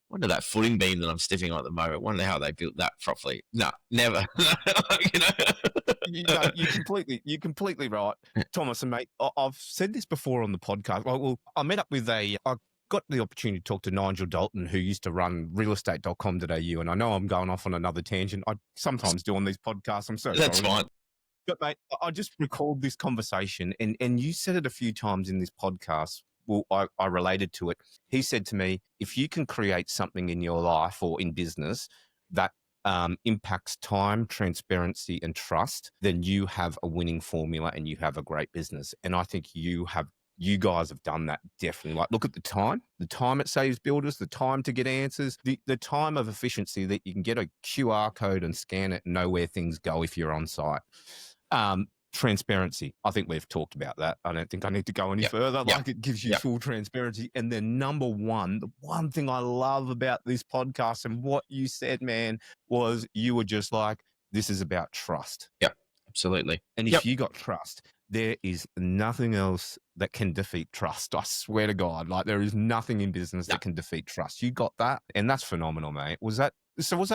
wonder that footing beam that I'm stiffing on at the moment. Wonder how they built that properly. No, never. You're completely right, Thomas. And mate, I've said this before on the podcast. Well, I met up with I got the opportunity to talk to Nigel Dalton, who used to run realestate.com.au. And I know I'm going off on another tangent. I sometimes do on these podcasts. I'm so That's sorry. fine. But mate, I just recalled this conversation, and you said it a few times in this podcast. Well, I related to it. He said to me, if you can create something in your life or in business that impacts time, transparency, and trust, then you have a winning formula and you have a great business. And I think you guys have done that, definitely. Like, look at the time it saves builders, the time to get answers, the time of efficiency that you can get a QR code and scan it and know where things go if you're on site. Transparency. I think we've talked about that. I don't think I need to go any further. Like, it gives you full transparency. And then number one, the one thing I love about this podcast and what you said, man, was you were just like, this is about trust. Yep, absolutely. And if you got trust, there is nothing else that can defeat trust. I swear to God, like, there is nothing in business that can defeat trust. You got that, and that's phenomenal, mate. Was that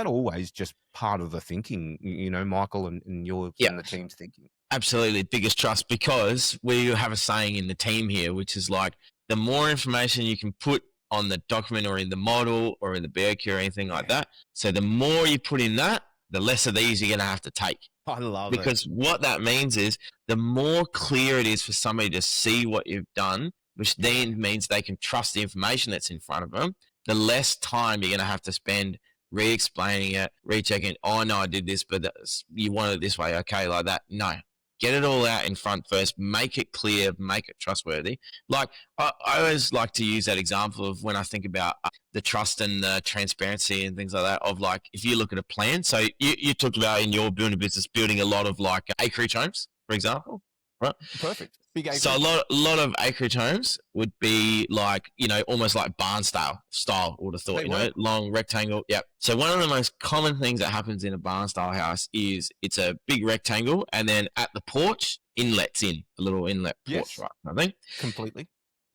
always just part of the thinking, Michael, and your and the team's thinking? Absolutely. Biggest trust, because we have a saying in the team here, which is like, the more information you can put on the document or in the model or in the BOQ or anything like that, so the more you put in that, the less of these you're going to have to take. I love it. Because what that means is the more clear it is for somebody to see what you've done, which then means they can trust the information that's in front of them, the less time you're going to have to spend re-explaining it, rechecking, oh, no, I did this, but you wanted it this way. Okay, like that. No. Get it all out in front first. Make it clear. Make it trustworthy. Like, I always like to use that example of when I think about the trust and the transparency and things like that, of like, if you look at a plan. So you talked about in your building business, building a lot of like acreage homes, for example, right? Perfect. Big acreage. So a lot of acreage homes would be like, almost like barn style, I would have thought, long rectangle. Yep. So one of the most common things that happens in a barn style house is it's a big rectangle, and then at the porch, inlets in, a little inlet porch, right? I think. Completely.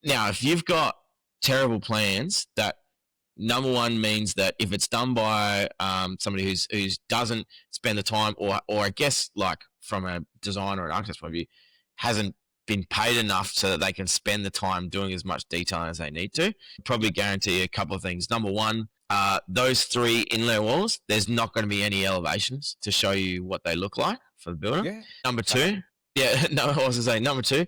Now, if you've got terrible plans, that number one means that if it's done by somebody who doesn't spend the time, or I guess like from a designer or an architect's point of view, hasn't been paid enough so that they can spend the time doing as much detail as they need to, probably guarantee a couple of things. Number one, those 3 inlet walls, there's not going to be any elevations to show you what they look like for the builder. Yeah. Number two, number two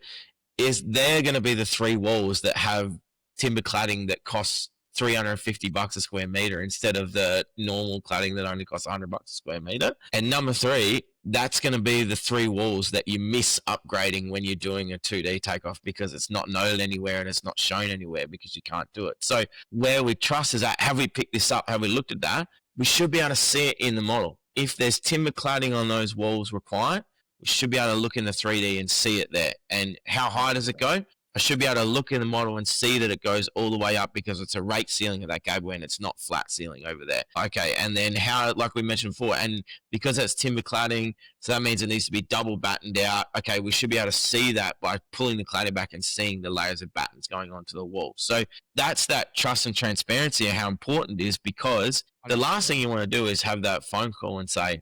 is they're going to be the 3 walls that have timber cladding that costs $350 a square meter instead of the normal cladding that only costs $100 a square meter. And number 3, that's going to be the 3 walls that you miss upgrading when you're doing a 2D takeoff, because it's not noted anywhere and it's not shown anywhere because you can't do it. So where we trust is that, have we picked this up? Have we looked at that? We should be able to see it in the model. If there's timber cladding on those walls required, we should be able to look in the 3D and see it there. And how high does it go? I should be able to look in the model and see that it goes all the way up because it's a rake ceiling of that gateway and it's not flat ceiling over there. Okay, and then how, like we mentioned before, and because that's timber cladding, so that means it needs to be double battened out. Okay, we should be able to see that by pulling the cladding back and seeing the layers of battens going onto the wall. So that's that trust and transparency and how important it is, because the last thing you want to do is have that phone call and say,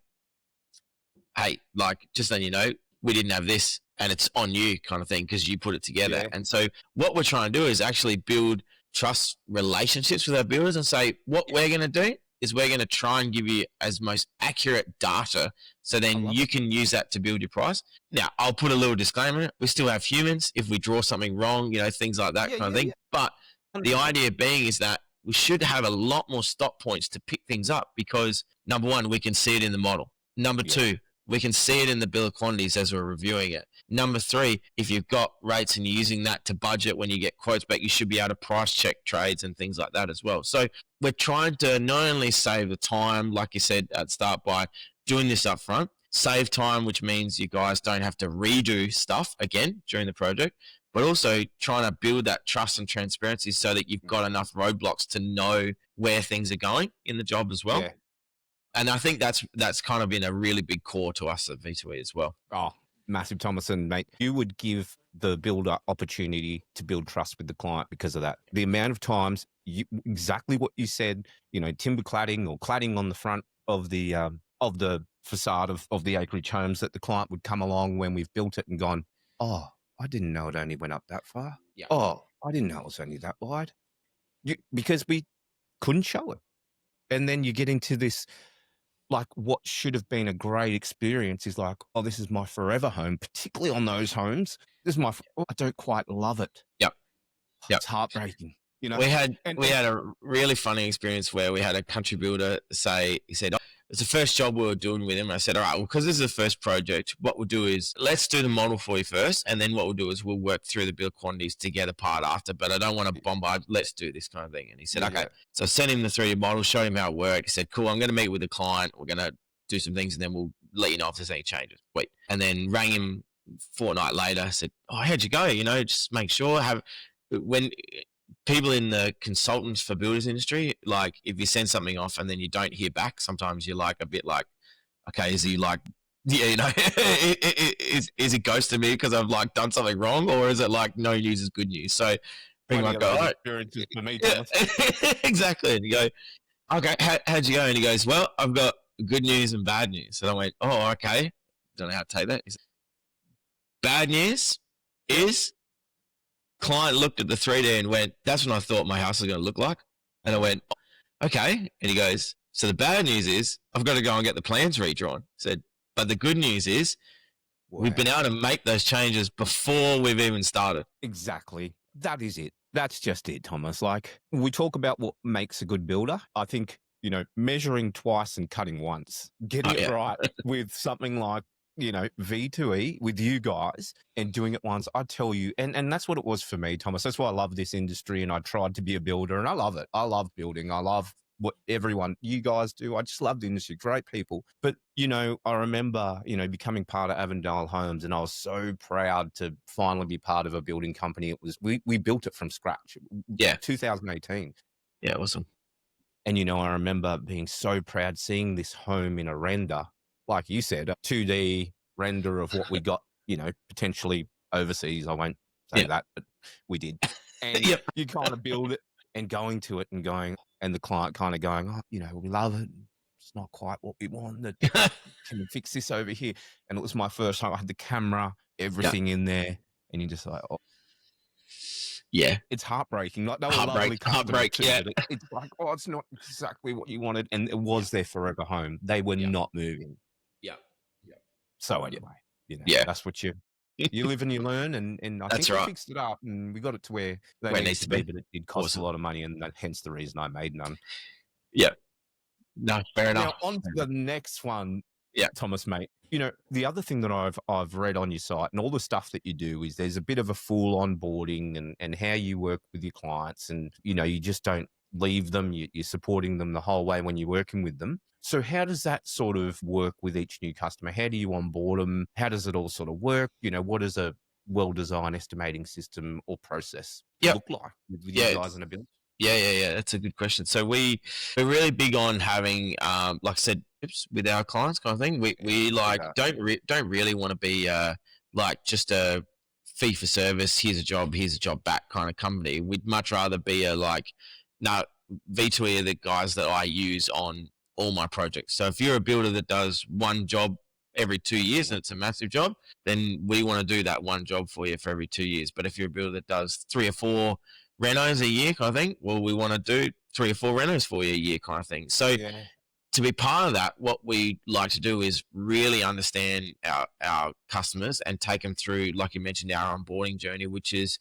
hey, like, just so you know, we didn't have this. And it's on you kind of thing because you put it together. Yeah. And so what we're trying to do is actually build trust relationships with our builders and say, what we're going to do is we're going to try and give you as most accurate data so then you can use that to build your price. Now, I'll put a little disclaimer. We still have humans. If we draw something wrong, things like that kind of thing. Yeah. But the idea being is that we should have a lot more stop points to pick things up because, number one, we can see it in the model. Number two, we can see it in the bill of quantities as we're reviewing it. Number 3, if you've got rates and you're using that to budget when you get quotes back, you should be able to price check trades and things like that as well. So we're trying to not only save the time, like you said at the start, by doing this up front, save time, which means you guys don't have to redo stuff again during the project, but also trying to build that trust and transparency so that you've got enough roadblocks to know where things are going in the job as well. Yeah. And I think that's kind of been a really big core to us at V2E as well. Oh, massive, Thomas. And mate, you would give the builder opportunity to build trust with the client because of that. The amount of times, exactly what you said, timber cladding or cladding on the front of the facade of the acreage homes, that the client would come along when we've built it and gone, oh, I didn't know it only went up that far. Yeah. Oh, I didn't know it was only that wide. Because we couldn't show it. And then you get into this, like, what should have been a great experience is like, oh, this is my forever home, particularly on those homes. This is I don't quite love it. Yep. It's heartbreaking. We had a really funny experience where we had a country builder say, he said, it's the first job we were doing with him. I said, all right, well, because this is the first project, what we'll do is let's do the model for you first. And then what we'll do is we'll work through the bill quantities to get apart after, but I don't want to bombard. Let's do this kind of thing. And he said, okay. So I sent him the 3D model, showed him how it worked. He said, cool, I'm going to meet with the client. We're going to do some things and then we'll let you know if there's any changes. Wait. And then rang him a fortnight later, said, oh, how'd you go? Just make sure when people in the consultants for builders industry, like if you send something off and then you don't hear back, sometimes you're like a bit like, okay, is he like, yeah, is he ghosting me because I've like done something wrong, or is it like no news is good news? So bring my go, right. For me, exactly. And you go, okay, how'd you go? And he goes, well, I've got good news and bad news. And I went, oh, okay. Don't know how to take that. He said, bad news is client looked at the 3D and went, that's what I thought my house was going to look like. And I went, okay. And he goes, so the bad news is I've got to go and get the plans redrawn. I said, but the good news is we've been able to make those changes before we've even started. Exactly. That is it. That's just it, Thomas. Like, we talk about what makes a good builder. I think, measuring twice and cutting once, getting it right with something like, V2E with you guys and doing it once, I tell you, and that's what it was for me, Thomas. That's why I love this industry, and I tried to be a builder, and I love it. I love building. I love what you guys do. I just love the industry. Great people. But, I remember, becoming part of Avondale Homes, and I was so proud to finally be part of a building company. It was, we built it from scratch. Yeah. 2018. Yeah, awesome. And, I remember being so proud seeing this home in a render, like you said, a 2D render of what we got, potentially overseas. I won't say that, but we did. And you kind of build it and going to it and going, and the client kind of going, oh, we love it. It's not quite what we wanted. Can we fix this over here? And it was my first time. I had the camera, everything in there. And you just like, oh. Yeah. It's heartbreaking. Like, they were lovely heartbreak, too, yeah. It's like, oh, it's not exactly what you wanted. And it was their forever home. They were not moving. Yeah. So anyway, that's what you live and you learn. And I think we fixed it up and we got it to where it needs to be, but it did cost a lot of money, and hence the reason I made none. Yeah. No, fair enough. Now, on to the next one, Thomas, mate. The other thing that I've read on your site and all the stuff that you do is there's a bit of a full onboarding and how you work with your clients, and, you just don't leave them. You're supporting them the whole way when you're working with them. So how does that sort of work with each new customer? How do you onboard them? How does it all sort of work? What does a well-designed estimating system or process look like with you guys in a build? Yeah. That's a good question. So we're really big on having, like I said, with our clients kind of thing. We don't really want to be like just a fee for service. Here's a job back kind of company. We'd much rather be V2E are the guys that I use on all my projects. So if you're a builder that does one job every 2 years and it's a massive job, then we want to do that one job for you for every 2 years. But if you're a builder that does 3 or 4 renos a year kind of thing, well, we want to do 3 or 4 renos for you a year kind of thing. So to be part of that, what we like to do is really understand our customers and take them through, like you mentioned, our onboarding journey, which is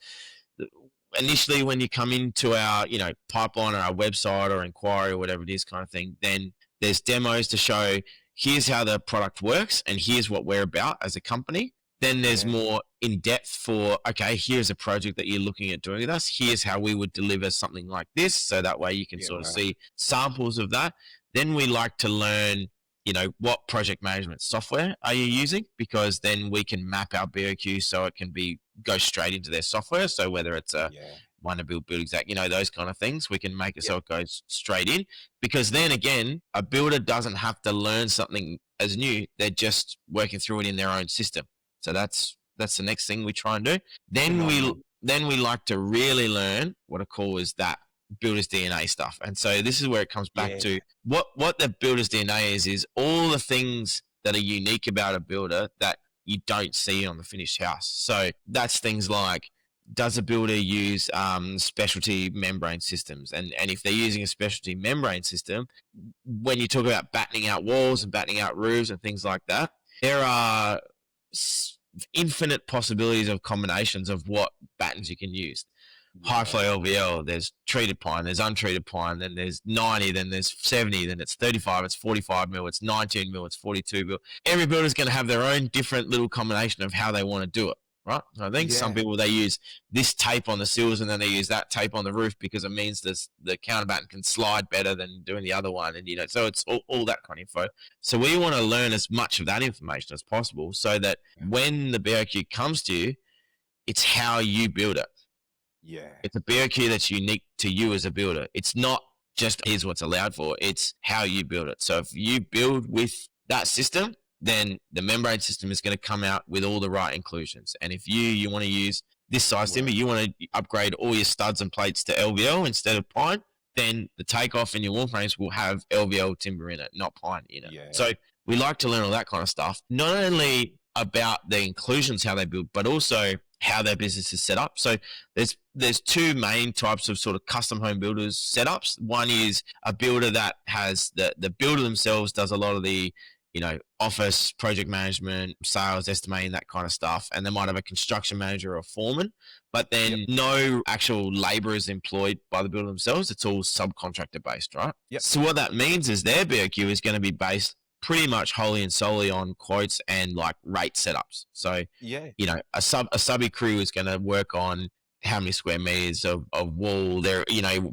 initially when you come into our, pipeline or our website or inquiry or whatever it is kind of thing, then there's demos to show, here's how the product works and here's what we're about as a company. Then there's more in depth for, okay, here's a project that you're looking at doing with us. Here's how we would deliver something like this. So that way you can sort of see samples of that. Then we like to learn, what project management software are you using? Because then we can map our BOQ so it can go straight into their software. So whether it's a Wonder Build exact, those kind of things, we can make it so it goes straight in. Because then again, a builder doesn't have to learn something as new. They're just working through it in their own system. So that's the next thing we try and do. Then we like to really learn what I call is that builder's DNA stuff. And so this is where it comes back to what the builder's DNA is all the things that are unique about a builder that you don't see on the finished house. So that's things like, does a builder use specialty membrane systems? And if they're using a specialty membrane system, when you talk about battening out walls and battening out roofs and things like that, there are infinite possibilities of combinations of what battens you can use. High flow LVL, there's treated pine, there's untreated pine, then there's 90, then there's 70, then it's 35, it's 45 mil, it's 19 mil, it's 42 mil. Every builder's going to have their own different little combination of how they want to do it, right? So I think some people, they use this tape on the sills and then they use that tape on the roof because it means the counterbatten can slide better than doing the other one. And, so it's all that kind of info. So we want to learn as much of that information as possible so that when the BOQ comes to you, it's how you build it. Yeah. It's a BOQ that's unique to you as a builder. It's not just here's what's allowed for. It's how you build it. So if you build with that system, then the membrane system is going to come out with all the right inclusions. And if you want to use this size timber, you want to upgrade all your studs and plates to LVL instead of pine, then the takeoff in your wall frames will have LVL timber in it, not pine in it. Yeah. So we like to learn all that kind of stuff, not only about the inclusions, how they build, but also how their business is set up. So there's two main types of sort of custom home builders setups. One is a builder that has the builder themselves does a lot of the office project management, sales, estimating, that kind of stuff. And they might have a construction manager or a foreman, but then no actual labor is employed by the builder themselves. It's all subcontractor based, right? Yep. So what that means is their BOQ is going to be based pretty much wholly and solely on quotes and like rate setups. So, a subby crew is going to work on how many square meters of wall there,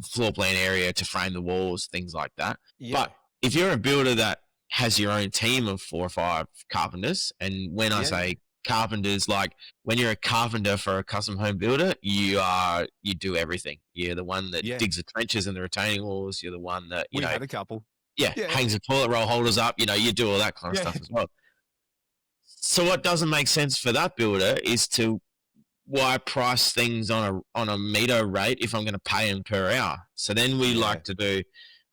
floor plan area to frame the walls, things like that. Yeah. But if you're a builder that has your own team of 4 or 5 carpenters, and when I say carpenters, like when you're a carpenter for a custom home builder, you do everything. You're the one that digs the trenches and the retaining walls. You're the one that we had a couple. Hangs the toilet roll holders up. You do all that kind of stuff as well. So what doesn't make sense for that builder is why price things on a meter rate if I'm going to pay them per hour. So then we like to do,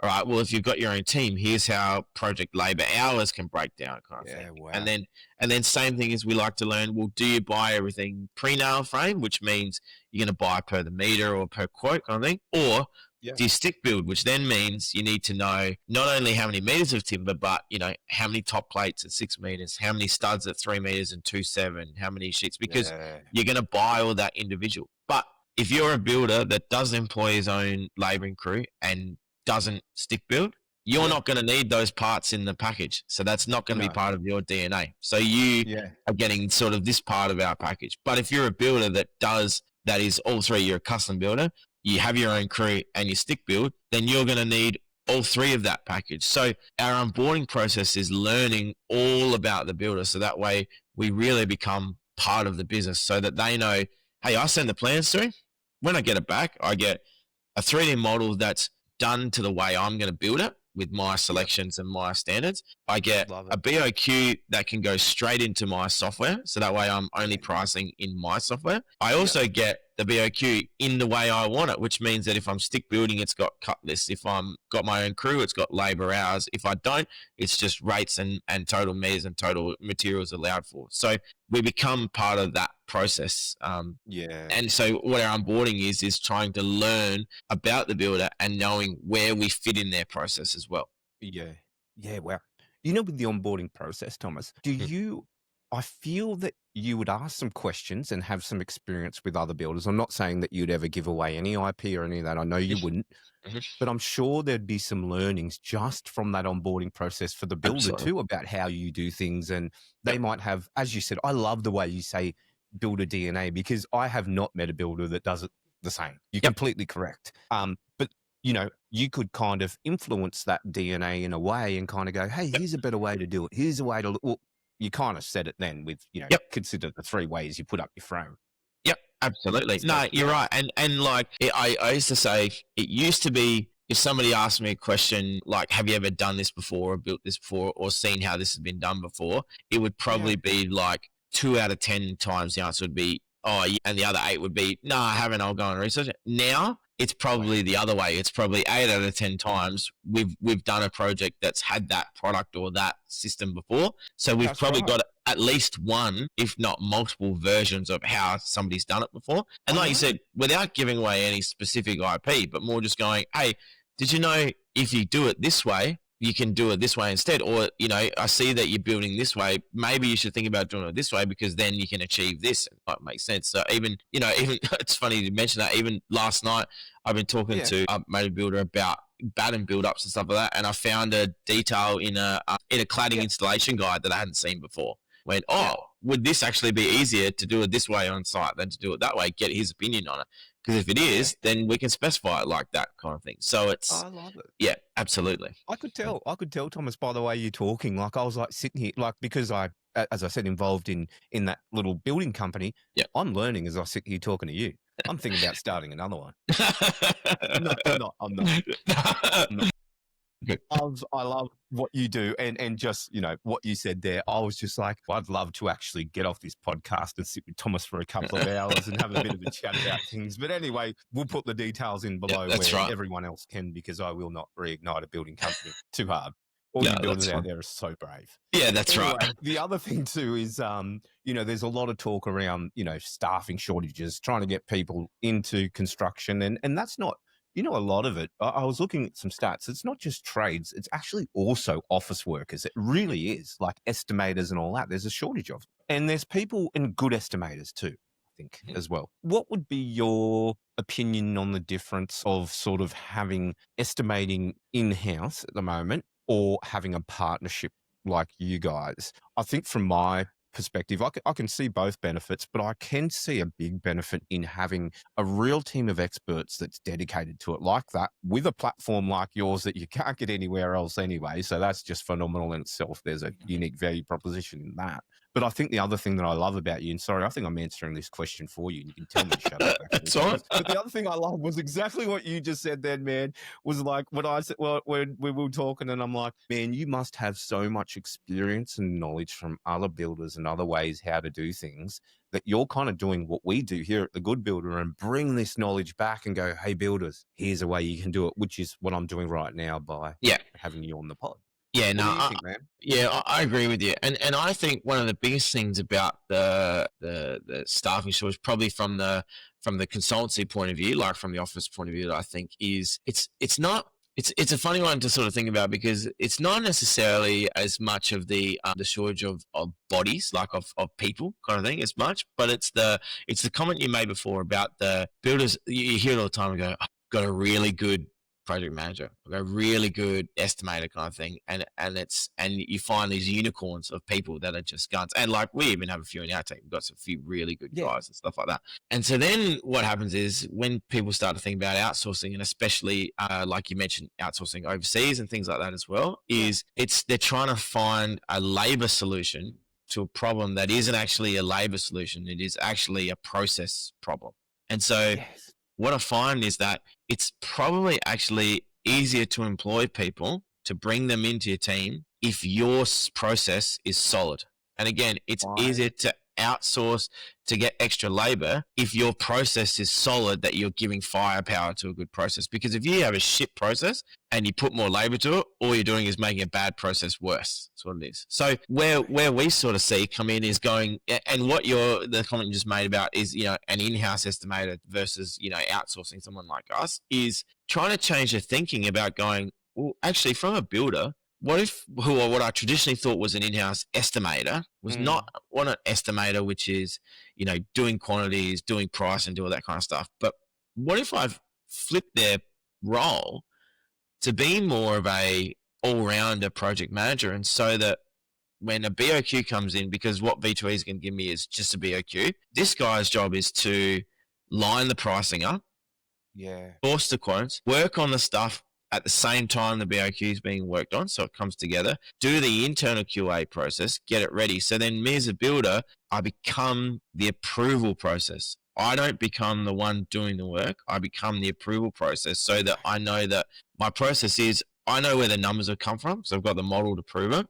all right, well, if you've got your own team, here's how project labor hours can break down, kind of thing. Wow. And then same thing is we like to learn, well, do you buy everything pre-nail frame, which means you're going to buy per the meter or per quote kind of thing, or do you stick build, which then means you need to know not only how many meters of timber, but, how many top plates at 6 meters, how many studs at 3 meters and 2.7, how many sheets, because you're going to buy all that individual. But if you're a builder that does employ his own labouring crew and doesn't stick build, you're not going to need those parts in the package. So that's not going to be part of your DNA. So you are getting sort of this part of our package. But if you're a builder that is all three, you're a custom builder, you have your own crew and you stick build, then you're going to need all three of that package. So our onboarding process is learning all about the builder. So that way we really become part of the business so that they know, hey, I send the plans through. When I get it back, I get a 3D model that's done to the way I'm going to build it with my selections and my standards. I get a BOQ that can go straight into my software. So that way I'm only pricing in my software. I also get the BOQ in the way I want it, which means that if I'm stick building, it's got cut lists. If I'm got my own crew, it's got labor hours. If I don't, it's just rates and total meters and total materials allowed for. So we become part of that process. And so what our onboarding is trying to learn about the builder and knowing where we fit in their process as well. Wow. With the onboarding process, Thomas, I feel that you would ask some questions and have some experience with other builders. I'm not saying that you'd ever give away any IP or any of that. I know you wouldn't. Mhm. But I'm sure there'd be some learnings just from that onboarding process for the builder Absolutely. too, about how you do things. And they Yep. might have, as you said, I love the way you say builder DNA, because I have not met a builder that does it the same. You're Yep. completely correct. But you could kind of influence that DNA in a way and kind of go, hey, here's a better way to do it. Here's a way to, well, you kind of said it then with, Yep. consider the 3 ways you put up your frame. Yep, absolutely. So, No, you're right. And like I used to say, it used to be if somebody asked me a question like, "Have you ever done this before, or built this before, or seen how this has been done before?" It would probably be like 2 out of 10 times the answer would be, "Oh," and the other 8 would be, "No, I haven't. I'll go and research it." Now it's probably the other way. It's probably 8 out of 10 times we've done a project that's had that product or that system before. So we've that's probably right. got at least one, if not multiple versions of how somebody's done it before. And like you said, without giving away any specific IP, but more just going, hey, did you know if you do it this way, you can do it this way instead? Or, I see that you're building this way. Maybe you should think about doing it this way, because then you can achieve this. It might make sense. So even it's funny to mention that. Even last night, I've been talking to a major builder about batten build-ups and stuff like that, and I found a detail in a cladding installation guide that I hadn't seen before. Went, would this actually be easier to do it this way on site than to do it that way? Get his opinion on it. Because if it is, then we can specify it like that kind of thing. So it's, I love it. yeah, absolutely. I could tell, Thomas, by the way you're talking. Like, I was like sitting here, like, because as I said, involved in that little building company. Yeah. I'm learning as I sit here talking to you. I'm thinking about starting another one. No, I'm not. Good. I love what you do, and just what you said there. I was just like, I'd love to actually get off this podcast and sit with Thomas for a couple of hours and have a bit of a chat about things. But anyway, we'll put the details in below where everyone else can, because I will not reignite a building company too hard. All you builders out there are so brave. Yeah, that's right. The other thing too is, there's a lot of talk around, staffing shortages, trying to get people into construction, and that's not. A lot of it, I was looking at some stats. It's not just trades. It's actually also office workers. It really is, like estimators and all that. There's a shortage of them. And there's people and good estimators too, I think, as well. What would be your opinion on the difference of sort of having estimating in-house at the moment or having a partnership like you guys? I think from my perspective, I can see both benefits, but I can see a big benefit in having a real team of experts that's dedicated to it like that, with a platform like yours that you can't get anywhere else anyway. So that's just phenomenal in itself. There's a unique value proposition in that. But I think the other thing that I love about you, and sorry, I think I'm answering this question for you, and you can tell me to shut up. That's all right. But the other thing I love was exactly what you just said then, man, was like when I said, well, when we were talking, and I'm like, man, you must have so much experience and knowledge from other builders and other ways how to do things, that you're kind of doing what we do here at The Good Builder and bring this knowledge back and go, hey, builders, here's a way you can do it, which is what I'm doing right now by having you on the pod. Yeah, What do you think, man? Yeah, I agree with you, and I think one of the biggest things about the staffing shortage, probably from the consultancy point of view, like from the office point of view, I think is it's a funny one to sort of think about, because it's not necessarily as much of the shortage of bodies, like of people kind of thing, as much, but it's the comment you made before about the builders. You hear it all the time and go, I've got a really good project manager, a really good estimator kind of thing, and you find these unicorns of people that are just guns. And like, we even have a few in our team. We've got a few really good guys and stuff like that. And so then what happens is, when people start to think about outsourcing, and especially like you mentioned, outsourcing overseas and things like that as well, is they're trying to find a labor solution to a problem that isn't actually a labor solution. It is actually a process problem. And so what I find is that it's probably actually easier to employ people, to bring them into your team, if your process is solid. And again, it's easier to outsource to get extra labor if your process is solid, that you're giving firepower to a good process. Because if you have a shit process and you put more labor to it, all you're doing is making a bad process worse. That's what it is. So where we sort of see come in is going, and what the comment you just made about is, an in-house estimator versus, outsourcing someone like us, is trying to change the thinking about going, well, actually, from a builder, what if who or what I traditionally thought was an in-house estimator was Mm. not an estimator, which is, doing quantities, doing price and do all that kind of stuff. But what if I've flipped their role to be more of a all-rounder project manager, and so that when a BOQ comes in, because what V2E is going to give me is just a BOQ, this guy's job is to line the pricing up, Yeah. source the quotes, work on the stuff at the same time the BOQ is being worked on, so it comes together, do the internal QA process, get it ready. So then me as a builder, I become the approval process. I don't become the one doing the work. I become the approval process, so that I know that my process is, I know where the numbers have come from, so I've got the model to prove it.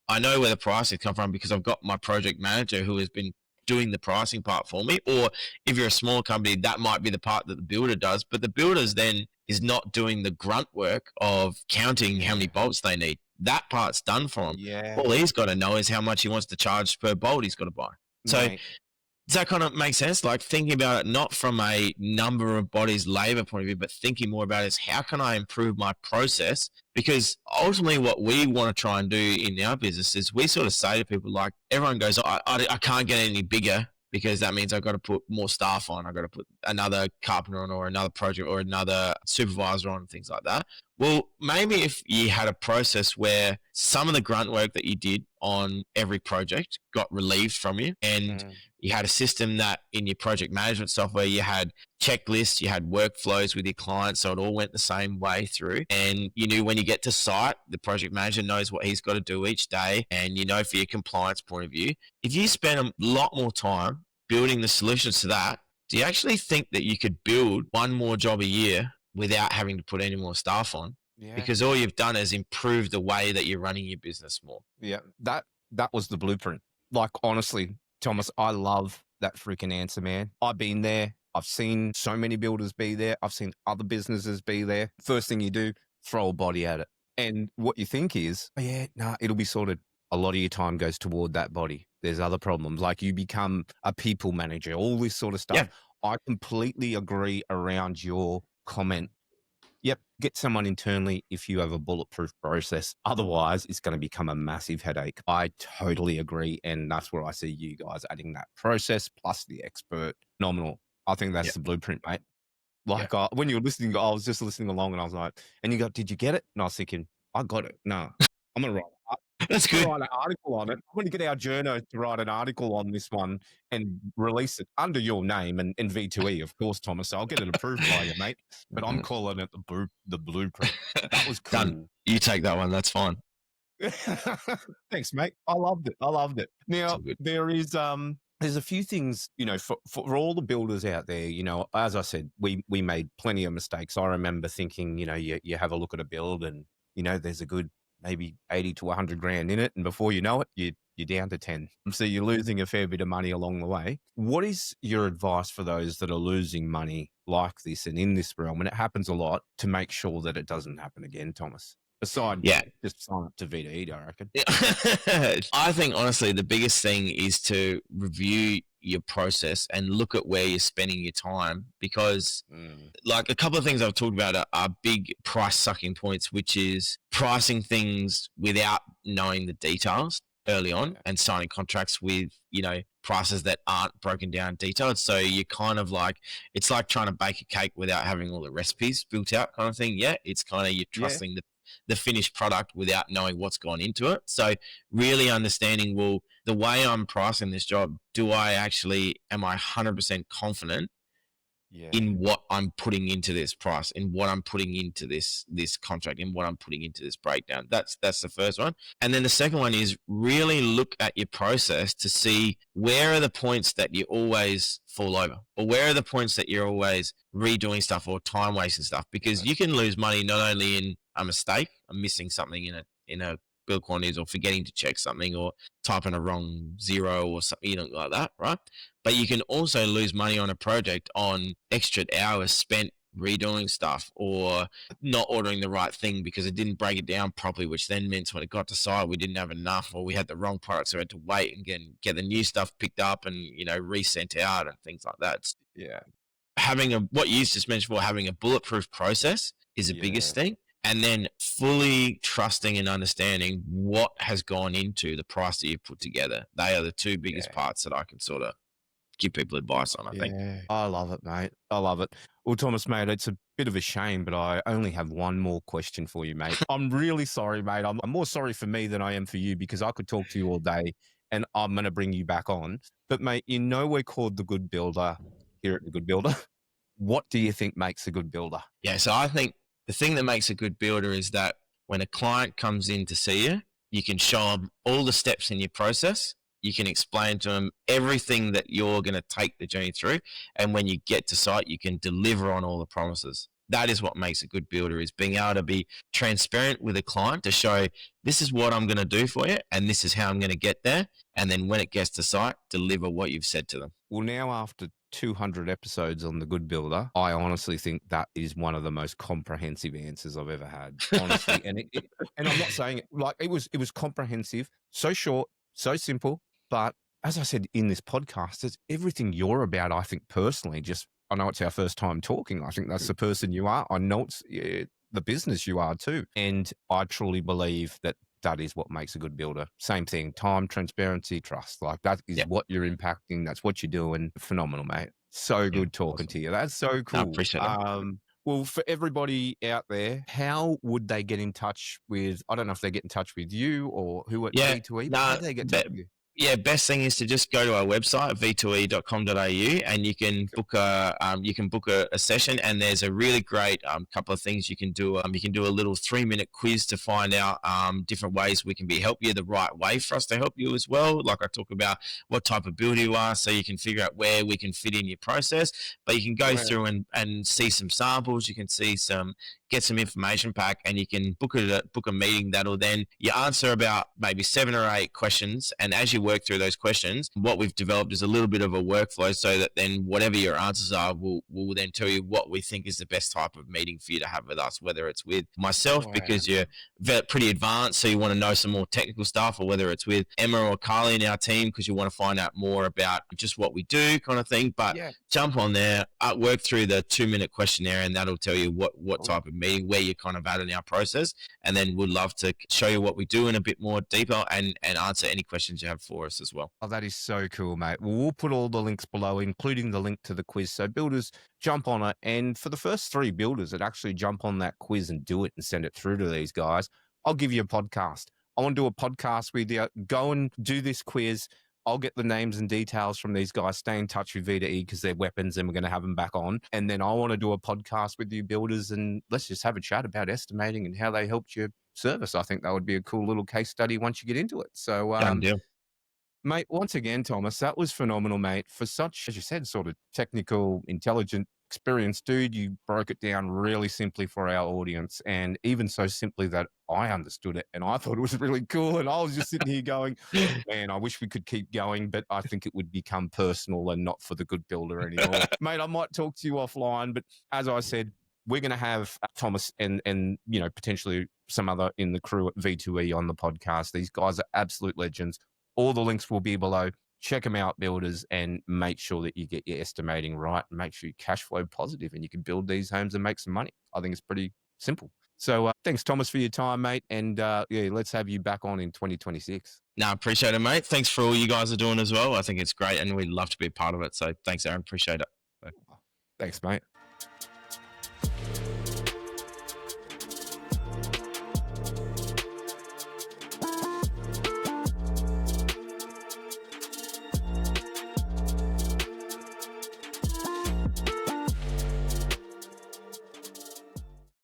I know where the price has come from because I've got my project manager who has been doing the pricing part for me. Or if you're a small company, that might be the part that the builder does. But the builder's then is not doing the grunt work of counting how many bolts they need. That part's done for him. Yeah. All he's got to know is how much he wants to charge per bolt he's got to buy. So Mate. does that kind of make sense? Like thinking about it not from a number of bodies labor point of view, but thinking more about it is how can I improve my process? Because ultimately what we want to try and do in our business is we sort of say to people, like, everyone goes, I can't get any bigger because that means I've got to put more staff on. I've got to put another carpenter on or another project or another supervisor on and things like that. Well, maybe if you had a process where some of the grunt work that you did on every project got relieved from you, and you had a system that in your project management software, you had checklists, you had workflows with your clients, so it all went the same way through. And you knew when you get to site, the project manager knows what he's got to do each day. And for your compliance point of view, if you spend a lot more time building the solutions to that, do you actually think that you could build one more job a year without having to put any more staff on? Yeah. Because all you've done is improve the way that you're running your business more. Yeah. That was the blueprint. Like, honestly, Thomas, I love that freaking answer, man. I've been there. I've seen so many builders be there. I've seen other businesses be there. First thing you do, throw a body at it. And what you think is, it'll be sorted. A lot of your time goes toward that body. There's other problems. Like, you become a people manager, all this sort of stuff. Yeah. I completely agree around your comment. Yep, get someone internally if you have a bulletproof process. Otherwise, it's going to become a massive headache. I totally agree. And that's where I see you guys adding that process plus the expert. Phenomenal. I think that's the blueprint, mate. Like, when you were listening, I was just listening along and I was like, and you go, did you get it? And I was thinking, I got it. No, I'm going to write That's good. write an article on it. I'm going to get our journos to write an article on this one and release it under your name and V2E, of course, Thomas. So I'll get it approved by you, mate. But I'm calling it the blueprint. That was cool. Done. You take that one. That's fine. Thanks, mate. I loved it. Now, there's a few things, for all the builders out there, as I said, we made plenty of mistakes. I remember thinking, you have a look at a build and, there's a good maybe 80 to 100 grand in it. And before you know it, you're down to 10. So you're losing a fair bit of money along the way. What is your advice for those that are losing money like this and in this realm? And it happens a lot, to make sure that it doesn't happen again, Thomas. Aside, just sign up to V2E, I reckon. I think, honestly, the biggest thing is to review your process and look at where you're spending your time, because like a couple of things I've talked about are big price sucking points, which is pricing things without knowing the details early on and signing contracts with, prices that aren't broken down detailed. So you kind of like, it's like trying to bake a cake without having all the recipes built out kind of thing. Yeah. It's kind of, you're trusting the finished product without knowing what's gone into it. So really understanding, well, the way I'm pricing this job, am I 100% confident in what I'm putting into this price, in what I'm putting into this contract, in what I'm putting into this breakdown? That's the first one. And then the second one is really look at your process to see where are the points that you always fall over, or where are the points that you're always redoing stuff or time wasting stuff, because you can lose money not only in a mistake, missing something in a bill quantities, or forgetting to check something, or typing a wrong zero or something like that, right? But you can also lose money on a project on extra hours spent redoing stuff, or not ordering the right thing because it didn't break it down properly, which then meant when it got to site, we didn't have enough, or we had the wrong product, so we had to wait and get the new stuff picked up and, resent out and things like that. Yeah. Having what you just mentioned, having a bulletproof process is the biggest thing. and then fully trusting and understanding what has gone into the price that you've put together. They are the two biggest parts that I can sort of give people advice on, I think. Yeah, I love it, mate. I love it. Well, Thomas, mate, it's a bit of a shame, but I only have one more question for you, mate. I'm really sorry, mate. I'm more sorry for me than I am for you, because I could talk to you all day, and I'm going to bring you back on. But, mate, we're called The Good Builder here at The Good Builder. What do you think makes a good builder? Yeah, so I think the thing that makes a good builder is that when a client comes in to see you, you can show them all the steps in your process. You can explain to them everything that you're going to take the journey through. And when you get to site, you can deliver on all the promises. That is what makes a good builder, is being able to be transparent with a client to show, this is what I'm going to do for you, and this is how I'm going to get there. And then when it gets to site, deliver what you've said to them. Well, now after 200 episodes on The Good Builder, I honestly think that is one of the most comprehensive answers I've ever had, honestly. And and I'm not saying it like it was comprehensive, so short, so simple. But as I said in this podcast, it's everything you're about. I think personally, I know it's our first time talking. I think that's the person you are. I know it's the business you are too. And I truly believe that is what makes a good builder. Same thing, time, transparency, trust. Like that is what you're impacting. That's what you're doing. Phenomenal, mate. So good talking to you. That's so cool. I appreciate it. Well, for everybody out there, how would they get in touch with, I don't know if they get in touch with you or who at V2E, but how do they get in touch with you? Yeah, best thing is to just go to our website, v2e.com.au, and you can book a session. And there's a really great couple of things you can do. You can do a little 3-minute quiz to find out different ways we can help you, the right way for us to help you as well. Like I talk about what type of builder you are, so you can figure out where we can fit in your process. But you can go through and see some samples. You can get some information pack, and you can book a meeting that'll then you answer about maybe 7 or 8 questions. And as you work through those questions, what we've developed is a little bit of a workflow, so that then whatever your answers are, we'll then tell you what we think is the best type of meeting for you to have with us, whether it's with myself because you're pretty advanced, so you want to know some more technical stuff, or whether it's with Emma or Carly in our team because you want to find out more about just what we do kind of thing. But jump on there, work through the 2-minute questionnaire, and that'll tell you what type of meeting, where you're kind of at in our process. And then we'd love to show you what we do in a bit more deeper and answer any questions you have for us as well. Oh, that is so cool, mate. Well, we'll put all the links below, including the link to the quiz. So builders, jump on it. And for the first 3 builders that actually jump on that quiz and do it and send it through to these guys, I'll give you a podcast. I want to do a podcast with you. Go and do this quiz. I'll get the names and details from these guys. Stay in touch with V2E because they're weapons, and we're going to have them back on. And then I want to do a podcast with you builders, and let's just have a chat about estimating and how they helped your service. I think that would be a cool little case study once you get into it. So, mate, once again, Thomas, that was phenomenal, mate. For such, as you said, sort of technical, intelligent, experienced dude, you broke it down really simply for our audience, and even so simply that I understood it, and I thought it was really cool. And I was just sitting here going, man, I wish we could keep going, but I think it would become personal and not for the good builder anymore. Mate, I might talk to you offline, but as I said, we're going to have Thomas and potentially some other in the crew at V2E on the podcast. These guys are absolute legends. All the links will be below. Check them out, builders, and make sure that you get your estimating right, and make sure you cash flow positive and you can build these homes and make some money. I think it's pretty simple. So thanks, Thomas, for your time, mate. And let's have you back on in 2026. No, appreciate it, mate. Thanks for all you guys are doing as well. I think it's great, and we'd love to be a part of it. So thanks, Aaron. Appreciate it. Thanks, mate.